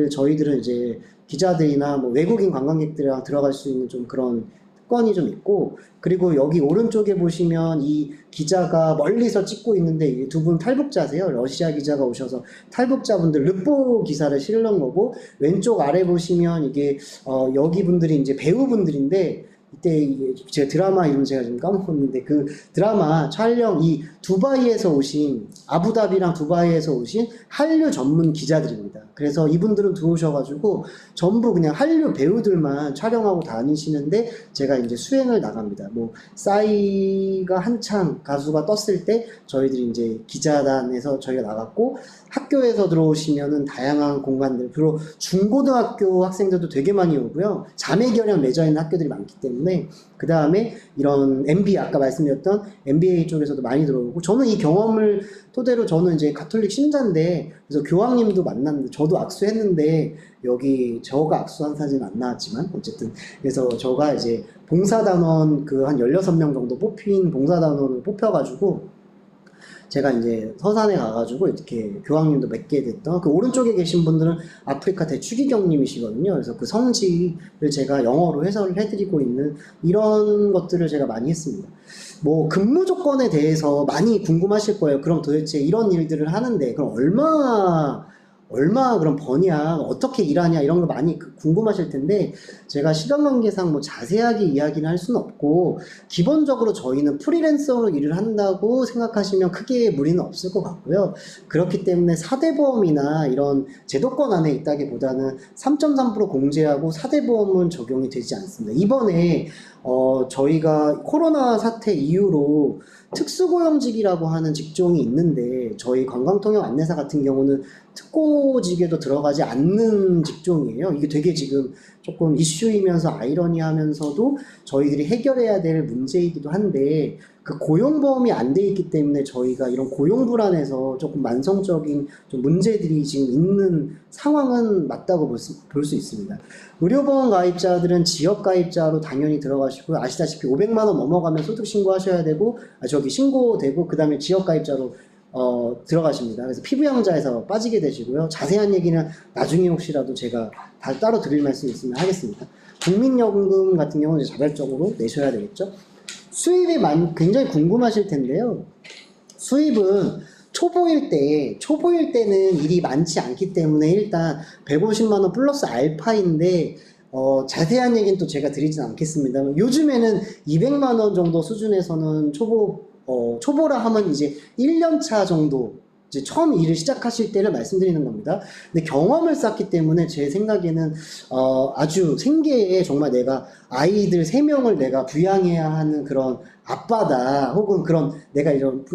저희들은 이제 기자들이나 뭐 외국인 관광객들이랑 들어갈 수 있는 좀 그런 특권이 좀 있고, 그리고 여기 오른쪽에 보시면 이 기자가 멀리서 찍고 있는데 두 분 탈북자세요. 러시아 기자가 오셔서 탈북자분들 르포 기사를 실는 거고, 왼쪽 아래 보시면 이게 여기 분들이 이제 배우분들인데 이때 제가 드라마 이름 제가 지금 까먹었는데 그 드라마 촬영 이 두바이에서 오신 아부다비랑 두바이에서 오신 한류 전문 기자들입니다. 그래서 이분들은 들어오셔가지고 전부 그냥 한류 배우들만 촬영하고 다니시는데 제가 이제 수행을 나갑니다. 뭐 싸이가 한창 가수가 떴을 때 저희들이 이제 기자단에서 저희가 나갔고 학교에서 들어오시면은 다양한 공간들 그리고 중고등학교 학생들도 되게 많이 오고요. 자매결연 맺어 있는 학교들이 많기 때문에 그 다음에 이런 MBA 아까 말씀드렸던 MBA 쪽에서도 많이 들어오고 저는 이 경험을 토대로 저는 이제 가톨릭 신자인데 그래서 교황님도 만났는데 저도 악수했는데 여기 저가 악수한 사진 안 나왔지만 어쨌든 그래서 저가 이제 봉사단원 그 한 16명 정도 뽑힌 봉사단원을 뽑혀가지고 제가 이제 서산에 가가지고 이렇게 교황님도 맺게 됐던 그 오른쪽에 계신 분들은 아프리카 대추기경님이시거든요. 그래서 그 성지를 제가 영어로 해설을 해드리고 있는 이런 것들을 제가 많이 했습니다. 뭐 근무 조건에 대해서 많이 궁금하실 거예요. 그럼 도대체 이런 일들을 하는데 그럼 얼마 그럼 버냐 어떻게 일하냐 이런 거 많이 궁금하실 텐데 제가 시간 관계상 뭐 자세하게 이야기는 할 수는 없고 기본적으로 저희는 프리랜서로 일을 한다고 생각하시면 크게 무리는 없을 것 같고요. 그렇기 때문에 4대 보험이나 이런 제도권 안에 있다기보다는 3.3% 공제하고 4대 보험은 적용이 되지 않습니다. 이번에 저희가 코로나 사태 이후로 특수고용직이라고 하는 직종이 있는데 저희 관광통역 안내사 같은 경우는 특고직에도 들어가지 않는 직종이에요. 이게 되게 지금 조금 이슈이면서 아이러니하면서도 저희들이 해결해야 될 문제이기도 한데 그 고용보험이 안 돼 있기 때문에 저희가 이런 고용불안에서 조금 만성적인 좀 문제들이 지금 있는 상황은 맞다고 볼 수 있습니다. 의료보험 가입자들은 지역가입자로 당연히 들어가시고 아시다시피 500만 원 넘어가면 소득신고 하셔야 되고 신고되고 그 다음에 지역가입자로 들어가십니다. 그래서 피부양자에서 빠지게 되시고요. 자세한 얘기는 나중에 혹시라도 제가 따로 드릴 말씀이 있으면 하겠습니다. 국민연금 같은 경우는 이제 자발적으로 내셔야 되겠죠. 수입이 굉장히 궁금하실 텐데요. 수입은 초보일 때는 일이 많지 않기 때문에 일단 150만원 플러스 알파인데, 자세한 얘기는 또 제가 드리진 않겠습니다. 요즘에는 200만원 정도 수준에서는 초보라 하면 이제 1년차 정도, 이제 처음 일을 시작하실 때를 말씀드리는 겁니다. 근데 경험을 쌓기 때문에 제 생각에는, 아주 생계에 정말 내가 아이들 3명을 내가 부양해야 하는 그런 아빠다, 혹은 그런 내가 이런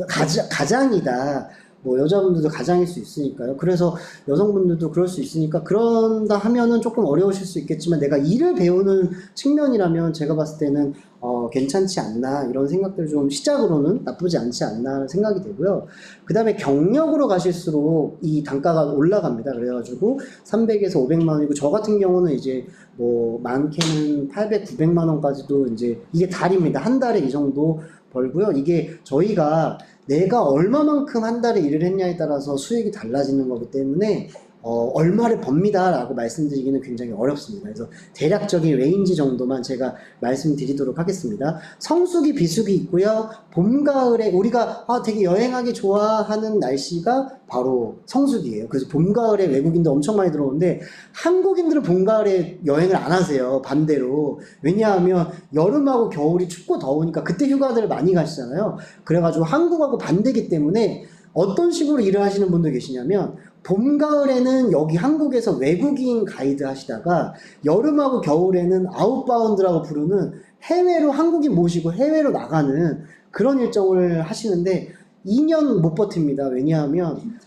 가장이다. 뭐 여자분들도 가장일 수 있으니까요. 그래서 여성분들도 그럴 수 있으니까 그런다 하면은 조금 어려우실 수 있겠지만 내가 일을 배우는 측면이라면 제가 봤을 때는 괜찮지 않나 이런 생각들 좀 시작으로는 나쁘지 않지 않나 생각이 되고요. 그 다음에 경력으로 가실수록 이 단가가 올라갑니다. 그래가지고 300에서 500만 원이고 저 같은 경우는 이제 뭐 많게는 800, 900만 원까지도 이제 이게 달입니다. 한 달에 이 정도 벌고요. 이게 저희가 내가 얼마만큼 한 달에 일을 했냐에 따라서 수익이 달라지는 거기 때문에 얼마를 법니다 라고 말씀드리기는 굉장히 어렵습니다. 그래서 대략적인 레인지 정도만 제가 말씀드리도록 하겠습니다. 성수기, 비수기 있고요. 봄, 가을에 우리가 되게 여행하기 좋아하는 날씨가 바로 성수기예요. 그래서 봄, 가을에 외국인들 엄청 많이 들어오는데 한국인들은 봄, 가을에 여행을 안 하세요. 반대로. 왜냐하면 여름하고 겨울이 춥고 더우니까 그때 휴가들을 많이 가시잖아요. 그래가지고 한국하고 반대기 때문에 어떤 식으로 일을 하시는 분들 계시냐면 봄, 가을에는 여기 한국에서 외국인 가이드 하시다가 여름하고 겨울에는 아웃바운드라고 부르는 해외로 한국인 모시고 해외로 나가는 그런 일정을 하시는데 2년 못 버팁니다. 왜냐하면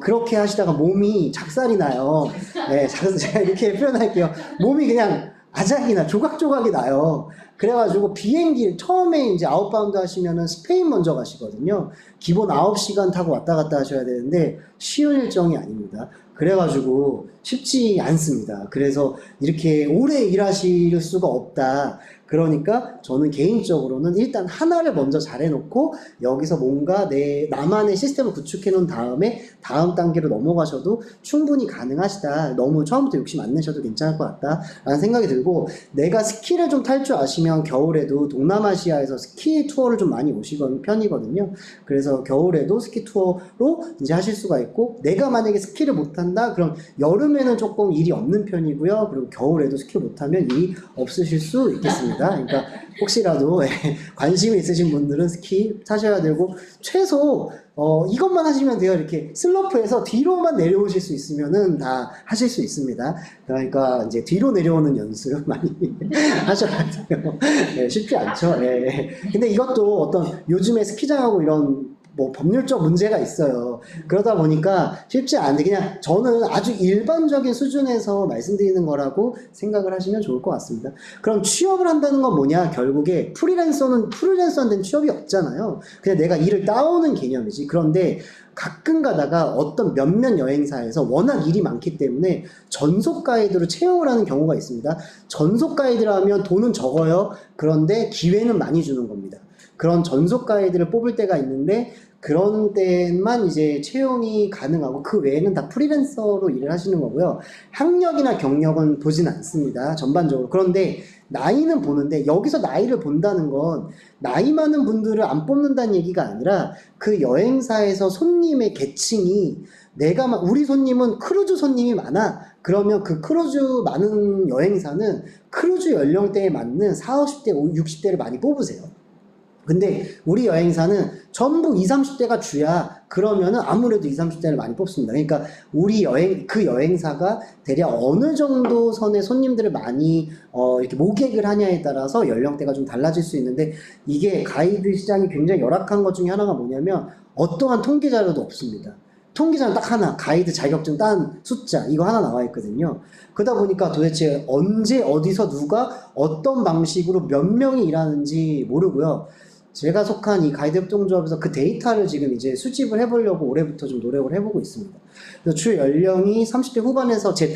그렇게 하시다가 몸이 작살이 나요. 네, 제가 이렇게 표현할게요. 몸이 그냥 아작이나 조각조각이 나요. 그래가지고 비행기 처음에 이제 아웃바운드 하시면은 스페인 먼저 가시거든요. 기본 9시간 타고 왔다 갔다 하셔야 되는데 쉬운 일정이 아닙니다. 그래가지고 쉽지 않습니다. 그래서 이렇게 오래 일하실 수가 없다. 그러니까 저는 개인적으로는 일단 하나를 먼저 잘 해놓고 여기서 뭔가 나만의 시스템을 구축해 놓은 다음에 다음 단계로 넘어가셔도 충분히 가능하시다. 너무 처음부터 욕심 안 내셔도 괜찮을 것 같다 라는 생각이 들고, 내가 스키를 좀 탈 줄 아시면 겨울에도 동남아시아에서 스키 투어를 좀 많이 오시는 편이거든요. 그래서 겨울에도 스키 투어로 이제 하실 수가 있고, 내가 만약에 스키를 못한다 그럼 여름에는 조금 일이 없는 편이고요. 그리고 겨울에도 스키 못하면 일이 없으실 수 있겠습니다. 그러니까 혹시라도 관심이 있으신 분들은 스키 타셔야 되고, 최소 이것만 하시면 돼요. 이렇게 슬로프에서 뒤로만 내려오실 수 있으면은 다 하실 수 있습니다. 그러니까 이제 뒤로 내려오는 연습 많이 하셔야 돼요. 네, 쉽지 않죠. 네. 근데 이것도 어떤 요즘에 스키장하고 이런 뭐 법률적 문제가 있어요. 그러다 보니까 쉽지 않은데 그냥 저는 아주 일반적인 수준에서 말씀드리는 거라고 생각을 하시면 좋을 것 같습니다. 그럼 취업을 한다는 건 뭐냐? 결국에 프리랜서한테는 취업이 없잖아요. 그냥 내가 일을 따오는 개념이지. 그런데 가끔 가다가 어떤 몇몇 여행사에서 워낙 일이 많기 때문에 전속 가이드로 채용을 하는 경우가 있습니다. 전속 가이드라면 돈은 적어요. 그런데 기회는 많이 주는 겁니다. 그런 전속 가이드를 뽑을 때가 있는데 그런 때만 이제 채용이 가능하고 그 외에는 다 프리랜서로 일을 하시는 거고요. 학력이나 경력은 보진 않습니다. 전반적으로. 그런데 나이는 보는데, 여기서 나이를 본다는 건 나이 많은 분들을 안 뽑는다는 얘기가 아니라 그 여행사에서 손님의 계층이 우리 손님은 크루즈 손님이 많아. 그러면 그 크루즈 많은 여행사는 크루즈 연령대에 맞는 40, 50대, 60대를 많이 뽑으세요. 근데 우리 여행사는 전부 20, 30대가 주야. 그러면은 아무래도 20, 30대를 많이 뽑습니다. 그러니까 그 여행사가 대략 어느 정도 선의 손님들을 많이 이렇게 모객을 하냐에 따라서 연령대가 좀 달라질 수 있는데, 이게 가이드 시장이 굉장히 열악한 것 중에 하나가 뭐냐면 어떠한 통계 자료도 없습니다. 통계자는 딱 하나, 가이드 자격증 딴 숫자, 이거 하나 나와 있거든요. 그러다 보니까 도대체 언제 어디서 누가 어떤 방식으로 몇 명이 일하는지 모르고요. 제가 속한 이 가이드 협동조합에서 그 데이터를 지금 이제 수집을 해보려고 올해부터 좀 노력을 해보고 있습니다. 그래서 주 연령이 30대 후반에서 제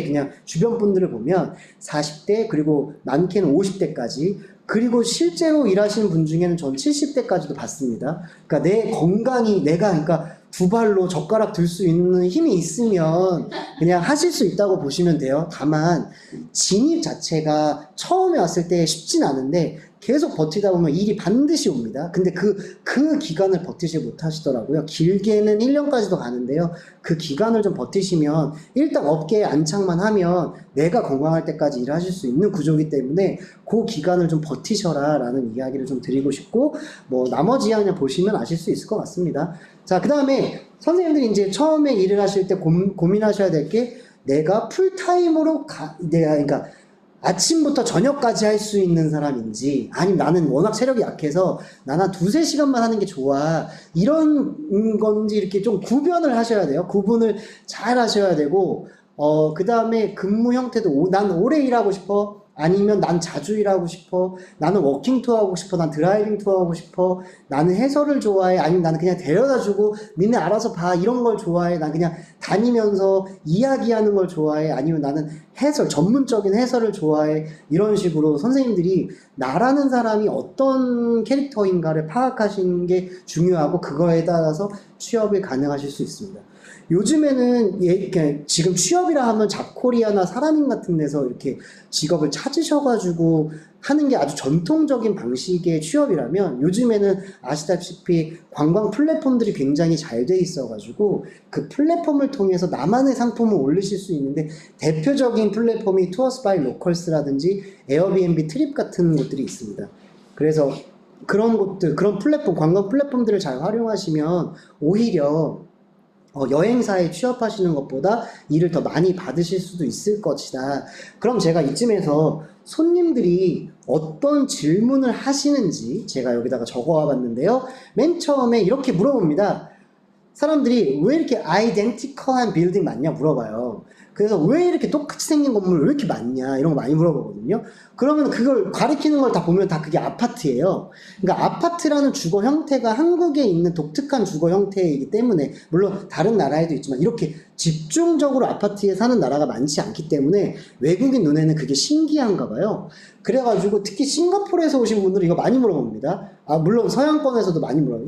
그냥 주변 분들을 보면 40대, 그리고 많게는 50대까지, 그리고 실제로 일하시는 분 중에는 전 70대까지도 봤습니다. 그러니까 내 건강이 내가 그러니까 두 발로 젓가락 들 수 있는 힘이 있으면 그냥 하실 수 있다고 보시면 돼요. 다만 진입 자체가 처음에 왔을 때 쉽진 않은데 계속 버티다 보면 일이 반드시 옵니다. 근데 그 기간을 버티지 못하시더라고요. 길게는 1년까지도 가는데요. 그 기간을 좀 버티시면 일단 업계에 안착만 하면 내가 건강할 때까지 일하실 수 있는 구조이기 때문에 그 기간을 좀 버티셔라 라는 이야기를 좀 드리고 싶고, 뭐 나머지 이야기 보시면 아실 수 있을 것 같습니다. 자, 그 다음에 선생님들이 이제 처음에 일을 하실 때 고민하셔야 될 게 내가 풀타임으로 내가 그러니까 아침부터 저녁까지 할 수 있는 사람인지, 아니면 나는 워낙 체력이 약해서 나는 2~3시간만 하는 게 좋아, 이런 건지 이렇게 좀 구별을 하셔야 돼요. 구분을 잘 하셔야 되고, 그 다음에 근무 형태도 난 오래 일하고 싶어, 아니면 난 자주 일하고 싶어, 나는 워킹 투어 하고 싶어, 난 드라이빙 투어 하고 싶어, 나는 해설을 좋아해, 아니면 나는 그냥 데려다주고 니네 알아서 봐, 이런 걸 좋아해, 난 그냥 다니면서 이야기하는 걸 좋아해, 아니면 나는 해설, 전문적인 해설을 좋아해, 이런 식으로 선생님들이 나라는 사람이 어떤 캐릭터인가를 파악하시는 게 중요하고, 그거에 따라서 취업이 가능하실 수 있습니다. 요즘에는 지금 취업이라 하면 잡코리아나 사람인 같은 데서 이렇게 직업을 찾으셔가지고 하는 게 아주 전통적인 방식의 취업이라면, 요즘에는 아시다시피 관광 플랫폼들이 굉장히 잘 돼 있어가지고 그 플랫폼을 통해서 나만의 상품을 올리실 수 있는데, 대표적인 플랫폼이 투어스 바이 로컬스라든지 에어비앤비 트립 같은 곳들이 있습니다. 그래서 그런 곳들, 그런 플랫폼, 관광 플랫폼들을 잘 활용하시면 오히려 여행사에 취업하시는 것보다 일을 더 많이 받으실 수도 있을 것이다. 그럼 제가 이쯤에서 손님들이 어떤 질문을 하시는지 제가 여기다가 적어와 봤는데요. 맨 처음에 이렇게 물어봅니다. 사람들이 왜 이렇게 아이덴티컬한 빌딩 많냐 물어봐요. 그래서 왜 이렇게 똑같이 생긴 건물 왜 이렇게 많냐, 이런 거 많이 물어보거든요. 그러면 그걸 가리키는 걸 다 보면 다 그게 아파트예요. 그러니까 아파트라는 주거 형태가 한국에 있는 독특한 주거 형태이기 때문에, 물론 다른 나라에도 있지만 이렇게 집중적으로 아파트에 사는 나라가 많지 않기 때문에 외국인 눈에는 그게 신기한가 봐요. 그래가지고 특히 싱가포르에서 오신 분들은 이거 많이 물어봅니다. 물론 서양권에서도 많이 물어봐요.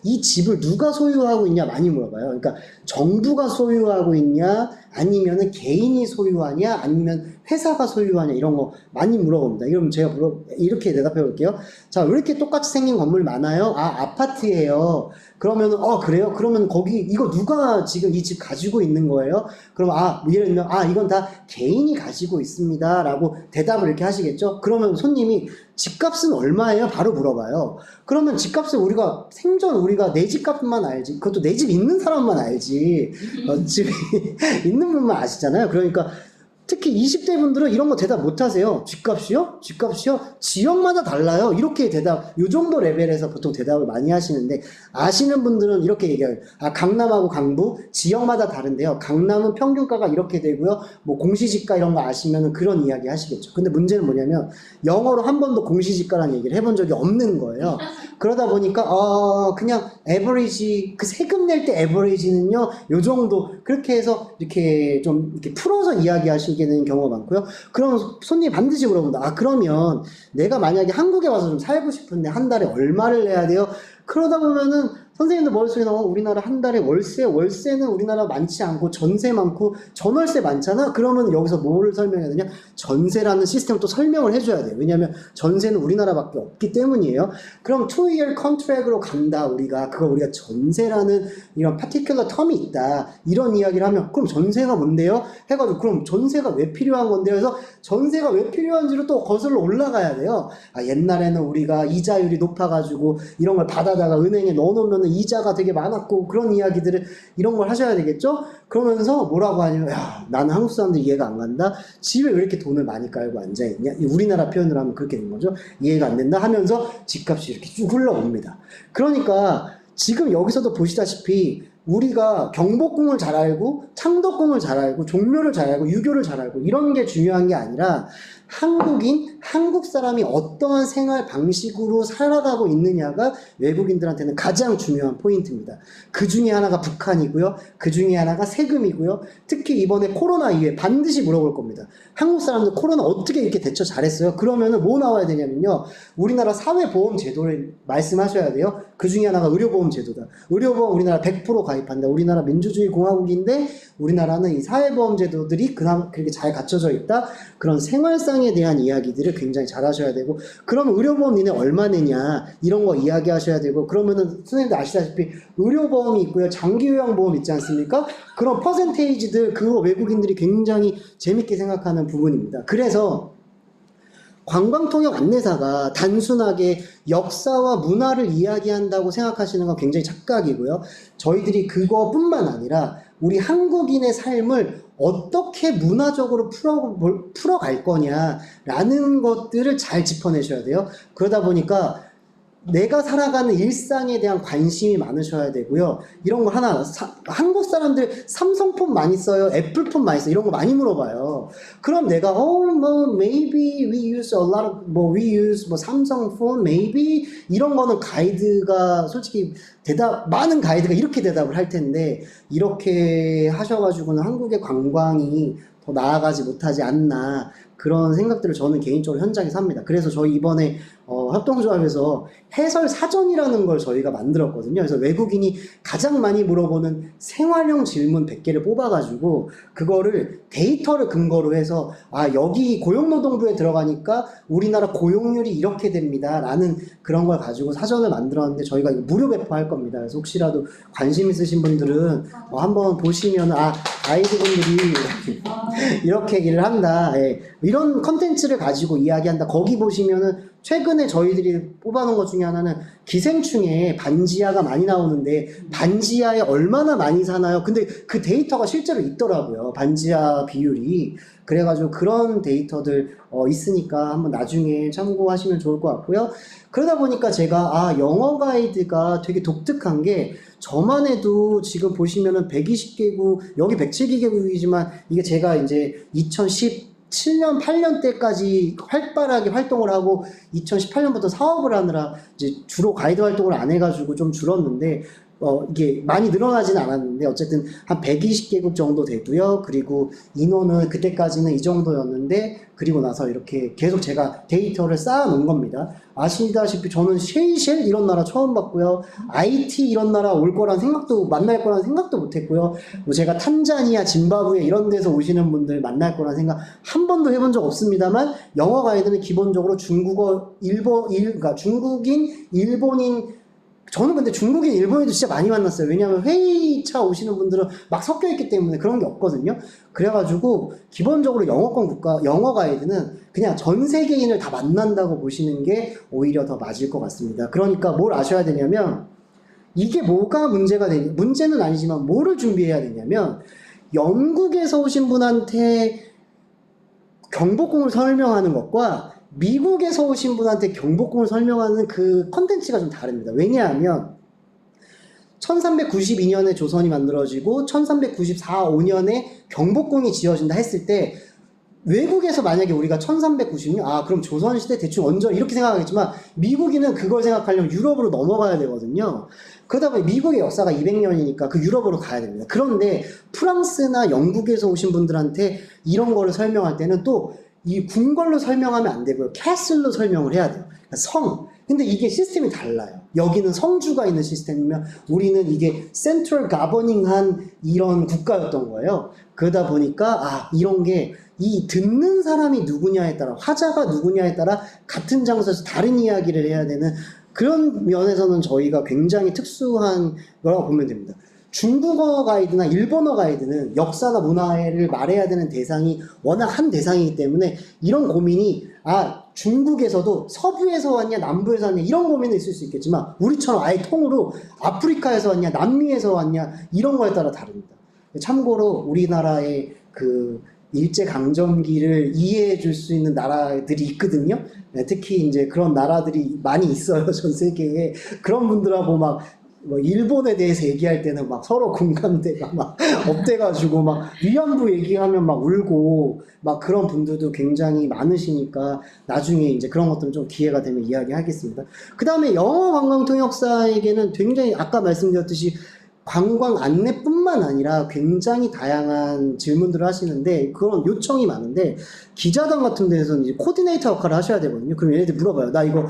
이 집을 누가 소유하고 있냐 많이 물어봐요. 그러니까 정부가 소유하고 있냐, 아니면은 개인이 소유하냐, 아니면 회사가 소유하냐, 이런 거 많이 물어봅니다. 이러면 제가 이렇게 대답해 볼게요. 자, 왜 이렇게 똑같이 생긴 건물 많아요? 아파트예요. 그러면 그래요? 그러면 거기 이거 누가 지금 이 집 가지고 있는 거예요? 그럼 예를 들면 이건 다 개인이 가지고 있습니다 라고 대답을 이렇게 하시겠죠? 그러면 손님이 집값은 얼마예요? 바로 물어봐요. 그러면 집값을 우리가 내 집값만 알지, 그것도 내 집 있는 사람만 알지, 집 있는 분만 아시잖아요. 그러니까 특히 20대 분들은 이런 거 대답 못 하세요. 집값이요? 집값이요? 지역마다 달라요. 이렇게 요 정도 레벨에서 보통 대답을 많이 하시는데, 아시는 분들은 이렇게 얘기해요. 강남하고 강북 지역마다 다른데요. 강남은 평균가가 이렇게 되고요. 뭐 공시지가 이런 거 아시면 그런 이야기 하시겠죠. 근데 문제는 뭐냐면 영어로 한 번도 공시지가라는 얘기를 해본 적이 없는 거예요. 그러다 보니까 그냥 에버리지, 그 세금 낼 때 에버리지는요 요 정도, 그렇게 해서 이렇게 좀 이렇게 풀어서 이야기하시게 되는 경우가 많고요. 그럼 손님이 반드시 물어본다. 그러면 내가 만약에 한국에 와서 좀 살고 싶은데 한 달에 얼마를 내야 돼요? 그러다 보면은 선생님들 머릿속에 나와, 우리나라 한 달에 월세는 우리나라 많지 않고 전세 많고 전월세 많잖아. 그러면 여기서 뭐를 설명해야 되냐? 전세라는 시스템을 또 설명을 해줘야 돼요. 왜냐하면 전세는 우리나라밖에 없기 때문이에요. 그럼 2-year contract로 간다, 우리가 전세라는 이런 particular term이 있다, 이런 이야기를 하면, 그럼 전세가 뭔데요? 해가지고 그럼 전세가 왜 필요한 건데요? 그래서 전세가 왜 필요한지를 또 거슬러 올라가야 돼요. 옛날에는 우리가 이자율이 높아가지고 이런 걸 받아다가 은행에 넣어놓으면 이자가 되게 많았고, 그런 이야기들을, 이런 걸 하셔야 되겠죠? 그러면서 뭐라고 하냐면, 나는 한국 사람들 이해가 안 간다. 집에 왜 이렇게 돈을 많이 깔고 앉아있냐? 우리나라 표현으로 하면 그렇게 되는 거죠. 이해가 안 된다 하면서 집값이 이렇게 쭉 흘러옵니다. 그러니까 지금 여기서도 보시다시피 우리가 경복궁을 잘 알고 창덕궁을 잘 알고 종묘를 잘 알고 유교를 잘 알고 이런 게 중요한 게 아니라, 한국 사람이 어떠한 생활 방식으로 살아가고 있느냐가 외국인들한테는 가장 중요한 포인트입니다. 그 중에 하나가 북한이고요. 그 중에 하나가 세금이고요. 특히 이번에 코로나 이후에 반드시 물어볼 겁니다. 한국 사람들 코로나 어떻게 이렇게 대처 잘했어요? 그러면은 뭐 나와야 되냐면요. 우리나라 사회보험 제도를 말씀하셔야 돼요. 그 중에 하나가 의료보험 제도다. 의료보험 우리나라 100% 가입한다. 우리나라 민주주의 공화국인데 우리나라는 이 사회보험 제도들이 그나마 그렇게 잘 갖춰져 있다. 그런 생활상에 대한 이야기들을 굉장히 잘 하셔야 되고, 그러면 의료보험 니네 얼마 내냐 이런 거 이야기하셔야 되고, 그러면은 선생님들 아시다시피 의료보험이 있고요, 장기요양보험 있지 않습니까? 그런 퍼센테이지들, 그거 외국인들이 굉장히 재밌게 생각하는 부분입니다. 그래서 관광통역 안내사가 단순하게 역사와 문화를 이야기한다고 생각하시는 건 굉장히 착각이고요. 저희들이 그거뿐만 아니라 우리 한국인의 삶을 어떻게 문화적으로 풀어갈 거냐라는 것들을 잘 짚어내셔야 돼요. 그러다 보니까 내가 살아가는 일상에 대한 관심이 많으셔야 되고요. 이런 거 하나, 한국 사람들 삼성폰 많이 써요? 애플폰 많이 써요? 이런 거 많이 물어봐요. 그럼 내가, maybe we use a lot of, we use 삼성폰, maybe? 이런 거는 가이드가 솔직히 많은 가이드가 이렇게 대답을 할 텐데, 이렇게 하셔가지고는 한국의 관광이 더 나아가지 못하지 않나. 그런 생각들을 저는 개인적으로 현장에서 합니다. 그래서 저희 이번에 협동조합에서 해설 사전이라는 걸 저희가 만들었거든요. 그래서 외국인이 가장 많이 물어보는 생활형 질문 100개를 뽑아가지고 그거를 데이터를 근거로 해서 여기 고용노동부에 들어가니까 우리나라 고용률이 이렇게 됩니다 라는 그런 걸 가지고 사전을 만들었는데 저희가 이거 무료 배포할 겁니다. 그래서 혹시라도 관심 있으신 분들은 한번 보시면 가이드분들이 이렇게 일을 한다, 이런 컨텐츠를 가지고 이야기한다. 거기 보시면은 최근에 저희들이 뽑아놓은 것 중에 하나는 기생충에 반지하가 많이 나오는데 반지하에 얼마나 많이 사나요? 근데 그 데이터가 실제로 있더라고요. 반지하 비율이. 그래가지고 그런 데이터들 있으니까 한번 나중에 참고하시면 좋을 것 같고요. 그러다 보니까 제가 영어 가이드가 되게 독특한 게, 저만 해도 지금 보시면은 120개국, 여기 107개국이지만 이게 제가 이제 2017년, 8년 때까지 활발하게 활동을 하고 2018년부터 사업을 하느라 이제 주로 가이드 활동을 안 해가지고 좀 줄었는데, 이게 많이 늘어나지는 않았는데 어쨌든 한 120개국 정도 되고요. 그리고 인원은 그때까지는 이 정도였는데, 그리고 나서 이렇게 계속 제가 데이터를 쌓아 놓은 겁니다. 아시다시피 저는 셰이셸 이런 나라 처음 봤고요. IT 이런 나라 만날 거란 생각도 못 했고요. 제가 탄자니아, 짐바브웨 이런 데서 오시는 분들 만날 거란 생각 한 번도 해본 적 없습니다만, 영어 가이드는 기본적으로 그러니까 중국인, 일본인, 저는 근데 중국인, 일본인도 진짜 많이 만났어요. 왜냐하면 회의차 오시는 분들은 막 섞여 있기 때문에 그런 게 없거든요. 그래가지고 기본적으로 영어 가이드는 그냥 전 세계인을 다 만난다고 보시는 게 오히려 더 맞을 것 같습니다. 그러니까 뭘 아셔야 되냐면, 이게 뭐가 문제는 아니지만 뭐를 준비해야 되냐면, 영국에서 오신 분한테 경복궁을 설명하는 것과 미국에서 오신 분한테 경복궁을 설명하는 그 컨텐츠가 좀 다릅니다. 왜냐하면 1392년에 조선이 만들어지고 1394, 5년에 경복궁이 지어진다 했을 때, 외국에서 만약에 우리가 1390년, 그럼 조선시대 대충 언제 이렇게 생각하겠지만, 미국인은 그걸 생각하려면 유럽으로 넘어가야 되거든요. 그러다 보니 미국의 역사가 200년이니까 그 유럽으로 가야 됩니다. 그런데 프랑스나 영국에서 오신 분들한테 이런 거를 설명할 때는 또 이 궁궐로 설명하면 안 되고요. 캐슬로 설명을 해야 돼요. 그러니까 근데 이게 시스템이 달라요. 여기는 성주가 있는 시스템이면 우리는 이게 센트럴 가버닝한 이런 국가였던 거예요. 그러다 보니까 이런 게 이 듣는 사람이 누구냐에 따라, 화자가 누구냐에 따라 같은 장소에서 다른 이야기를 해야 되는 그런 면에서는 저희가 굉장히 특수한 거라고 보면 됩니다. 중국어 가이드나 일본어 가이드는 역사나 문화를 말해야 되는 대상이 워낙 한 대상이기 때문에 이런 고민이 중국에서도 서부에서 왔냐 남부에서 왔냐 이런 고민은 있을 수 있겠지만, 우리처럼 아예 통으로 아프리카에서 왔냐 남미에서 왔냐 이런 거에 따라 다릅니다. 참고로 우리나라의 그 일제강점기를 이해해 줄 수 있는 나라들이 있거든요. 특히 이제 그런 나라들이 많이 있어요. 전 세계에. 그런 분들하고 막 뭐 일본에 대해서 얘기할 때는 막 서로 공감대가 막 업돼가지고 막 위안부 얘기하면 막 울고 막 그런 분들도 굉장히 많으시니까 나중에 이제 그런 것들은 좀 기회가 되면 이야기하겠습니다. 그 다음에 영어 관광 통역사에게는 굉장히 아까 말씀드렸듯이 관광 안내뿐만 아니라 굉장히 다양한 질문들을 하시는데 그런 요청이 많은데 기자단 같은 데에서는 이제 코디네이터 역할을 하셔야 되거든요. 그럼 얘네들 물어봐요. 나 이거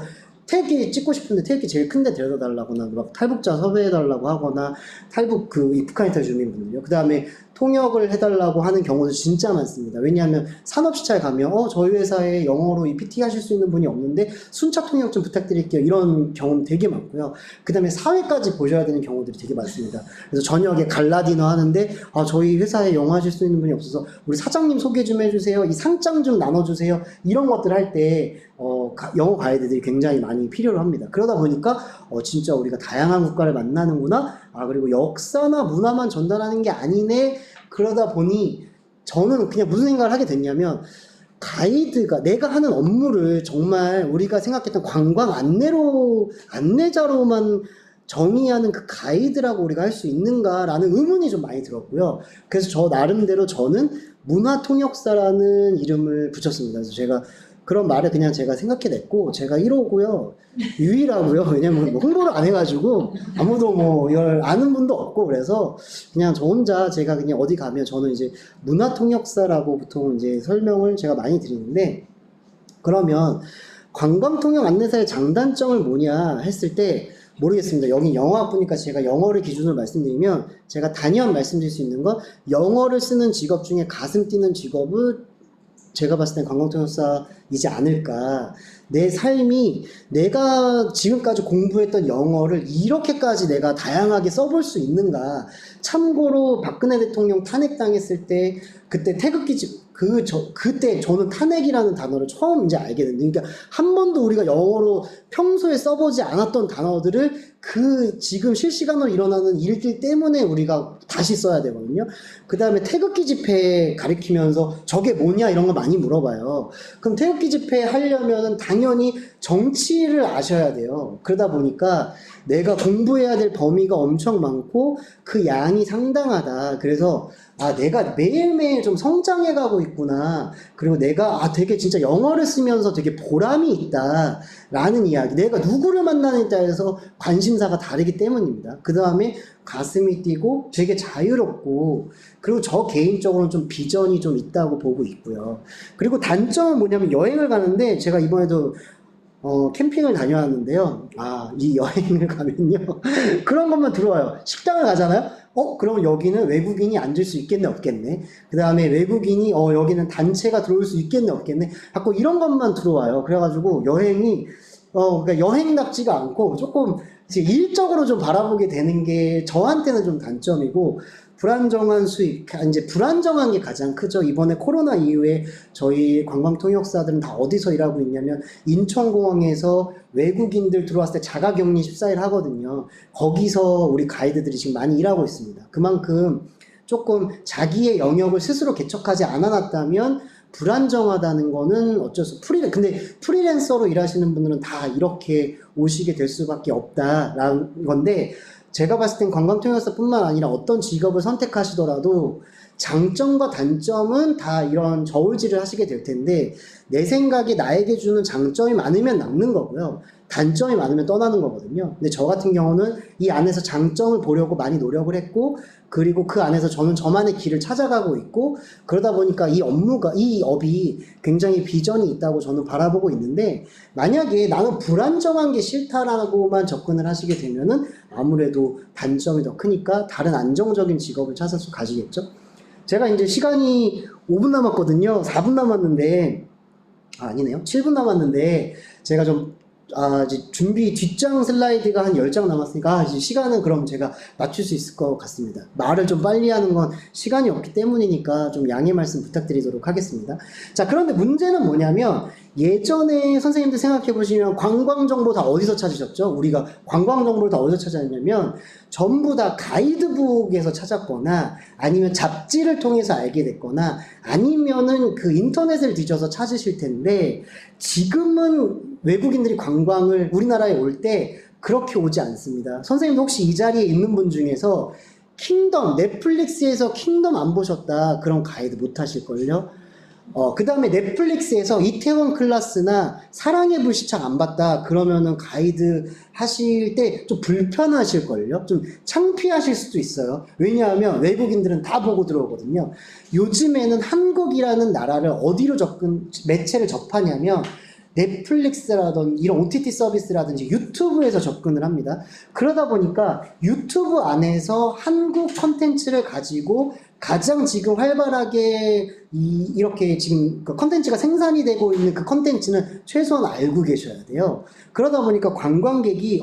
태극기 찍고 싶은데 태극기 제일 큰데 데려다 달라거나 막 탈북자 섭외해 달라고 하거나 탈북 이 북한이탈 주민분들요. 그 다음에 통역을 해달라고 하는 경우도 진짜 많습니다. 왜냐하면 산업시찰 가면 저희 회사에 영어로 이 PT 하실 수 있는 분이 없는데 순차 통역 좀 부탁드릴게요. 이런 경험 되게 많고요. 그 다음에 사회까지 보셔야 되는 경우들이 되게 많습니다. 그래서 저녁에 갈라디너 하는데 저희 회사에 영어 하실 수 있는 분이 없어서 우리 사장님 소개 좀 해주세요. 이 상장 좀 나눠주세요. 이런 것들 할 때 영어 가이드들이 굉장히 많이 필요로 합니다. 그러다 보니까 진짜 우리가 다양한 국가를 만나는구나. 그리고 역사나 문화만 전달하는 게 아니네. 그러다 보니 저는 그냥 무슨 생각을 하게 됐냐면 가이드가 내가 하는 업무를 정말 우리가 생각했던 관광 안내자로만 정의하는 그 가이드라고 우리가 할 수 있는가라는 의문이 좀 많이 들었고요. 그래서 저 나름대로 저는 문화통역사라는 이름을 붙였습니다. 그래서 제가 그런 말을 그냥 제가 생각해냈고 제가 1호고요. 유일하고요. 왜냐면 뭐 홍보를 안 해가지고 아무도 뭐 이걸 아는 분도 없고 그래서 그냥 저 혼자 제가 그냥 어디 가면 저는 이제 문화통역사라고 보통 이제 설명을 제가 많이 드리는데 그러면 관광통역 안내사의 장단점을 뭐냐 했을 때 모르겠습니다. 여기 영어학부니까 제가 영어를 기준으로 말씀드리면 제가 단연 말씀드릴 수 있는 건 영어를 쓰는 직업 중에 가슴 뛰는 직업을 제가 봤을 땐 관광통역사이지 않을까. 내 삶이 내가 지금까지 공부했던 영어를 이렇게까지 내가 다양하게 써볼 수 있는가. 참고로 박근혜 대통령 탄핵당했을 때 그때 태극기 그때 저는 탄핵이라는 단어를 처음 이제 알게 됐는데, 그러니까 한 번도 우리가 영어로 평소에 써보지 않았던 단어들을 지금 실시간으로 일어나는 일들 때문에 우리가 다시 써야 되거든요. 그 다음에 태극기 집회 가리키면서 저게 뭐냐 이런 거 많이 물어봐요. 그럼 태극기 집회 하려면은 당연히 정치를 아셔야 돼요. 그러다 보니까 내가 공부해야 될 범위가 엄청 많고 그 양이 상당하다. 그래서 내가 매일매일 좀 성장해가고 있구나. 그리고 내가 되게 진짜 영어를 쓰면서 되게 보람이 있다. 라는 이야기. 내가 누구를 만나느냐에 따라서 관심사가 다르기 때문입니다. 그 다음에 가슴이 뛰고 되게 자유롭고 그리고 저 개인적으로는 좀 비전이 좀 있다고 보고 있고요. 그리고 단점은 뭐냐면 여행을 가는데 제가 이번에도 캠핑을 다녀왔는데요. 이 여행을 가면요. 그런 것만 들어와요. 식당을 가잖아요. 그러면 여기는 외국인이 앉을 수 있겠네, 없겠네. 그 다음에 외국인이, 여기는 단체가 들어올 수 있겠네, 없겠네. 자꾸 이런 것만 들어와요. 그래가지고 여행이, 그러니까 여행답지가 않고 조금 일적으로 좀 바라보게 되는 게 저한테는 좀 단점이고, 불안정한 수익, 이제 불안정한 게 가장 크죠. 이번에 코로나 이후에 저희 관광통역사들은 다 어디서 일하고 있냐면 인천공항에서 외국인들 들어왔을 때 자가격리 14일 하거든요. 거기서 우리 가이드들이 지금 많이 일하고 있습니다. 그만큼 조금 자기의 영역을 스스로 개척하지 않아놨다면 불안정하다는 거는 어쩔 수 근데 프리랜서로 일하시는 분들은 다 이렇게 오시게 될 수밖에 없다라는 건데 제가 봤을 땐 관광통역사뿐만 아니라 어떤 직업을 선택하시더라도 장점과 단점은 다 이런 저울질을 하시게 될 텐데 내 생각에 나에게 주는 장점이 많으면 남는 거고요. 단점이 많으면 떠나는 거거든요. 근데 저 같은 경우는 이 안에서 장점을 보려고 많이 노력을 했고 그리고 그 안에서 저는 저만의 길을 찾아가고 있고 그러다 보니까 이 업이 굉장히 비전이 있다고 저는 바라보고 있는데 만약에 나는 불안정한 게 싫다라고만 접근을 하시게 되면은 아무래도 단점이 더 크니까 다른 안정적인 직업을 찾아서 가시겠죠. 제가 이제 시간이 5분 남았거든요. 4분 남았는데 아니네요. 7분 남았는데 제가 좀 이제 준비 뒷장 슬라이드가 한 10장 남았으니까 이제 시간은 그럼 제가 맞출 수 있을 것 같습니다. 말을 좀 빨리 하는 건 시간이 없기 때문이니까 좀 양해 말씀 부탁드리도록 하겠습니다. 자, 그런데 문제는 뭐냐면 예전에 선생님들 생각해 보시면 관광정보 다 어디서 찾으셨죠? 우리가 관광정보를 다 어디서 찾았냐면 전부 다 가이드북에서 찾았거나 아니면 잡지를 통해서 알게 됐거나 아니면은 그 인터넷을 뒤져서 찾으실 텐데 지금은 외국인들이 관광을 우리나라에 올 때 그렇게 오지 않습니다. 선생님도 혹시 이 자리에 있는 분 중에서 킹덤, 넷플릭스에서 킹덤 안 보셨다, 그런 가이드 못 하실걸요? 그 다음에 넷플릭스에서 이태원 클라스나 사랑의 불시착 안 봤다 그러면은 가이드 하실 때 좀 불편하실걸요? 좀 창피하실 수도 있어요. 왜냐하면 외국인들은 다 보고 들어오거든요. 요즘에는 한국이라는 나라를 어디로 매체를 접하냐면 넷플릭스라든지 이런 OTT 서비스라든지 유튜브에서 접근을 합니다. 그러다 보니까 유튜브 안에서 한국 컨텐츠를 가지고 가장 지금 활발하게 이렇게 지금 그 컨텐츠가 생산이 되고 있는 그 컨텐츠는 최소한 알고 계셔야 돼요. 그러다 보니까 관광객이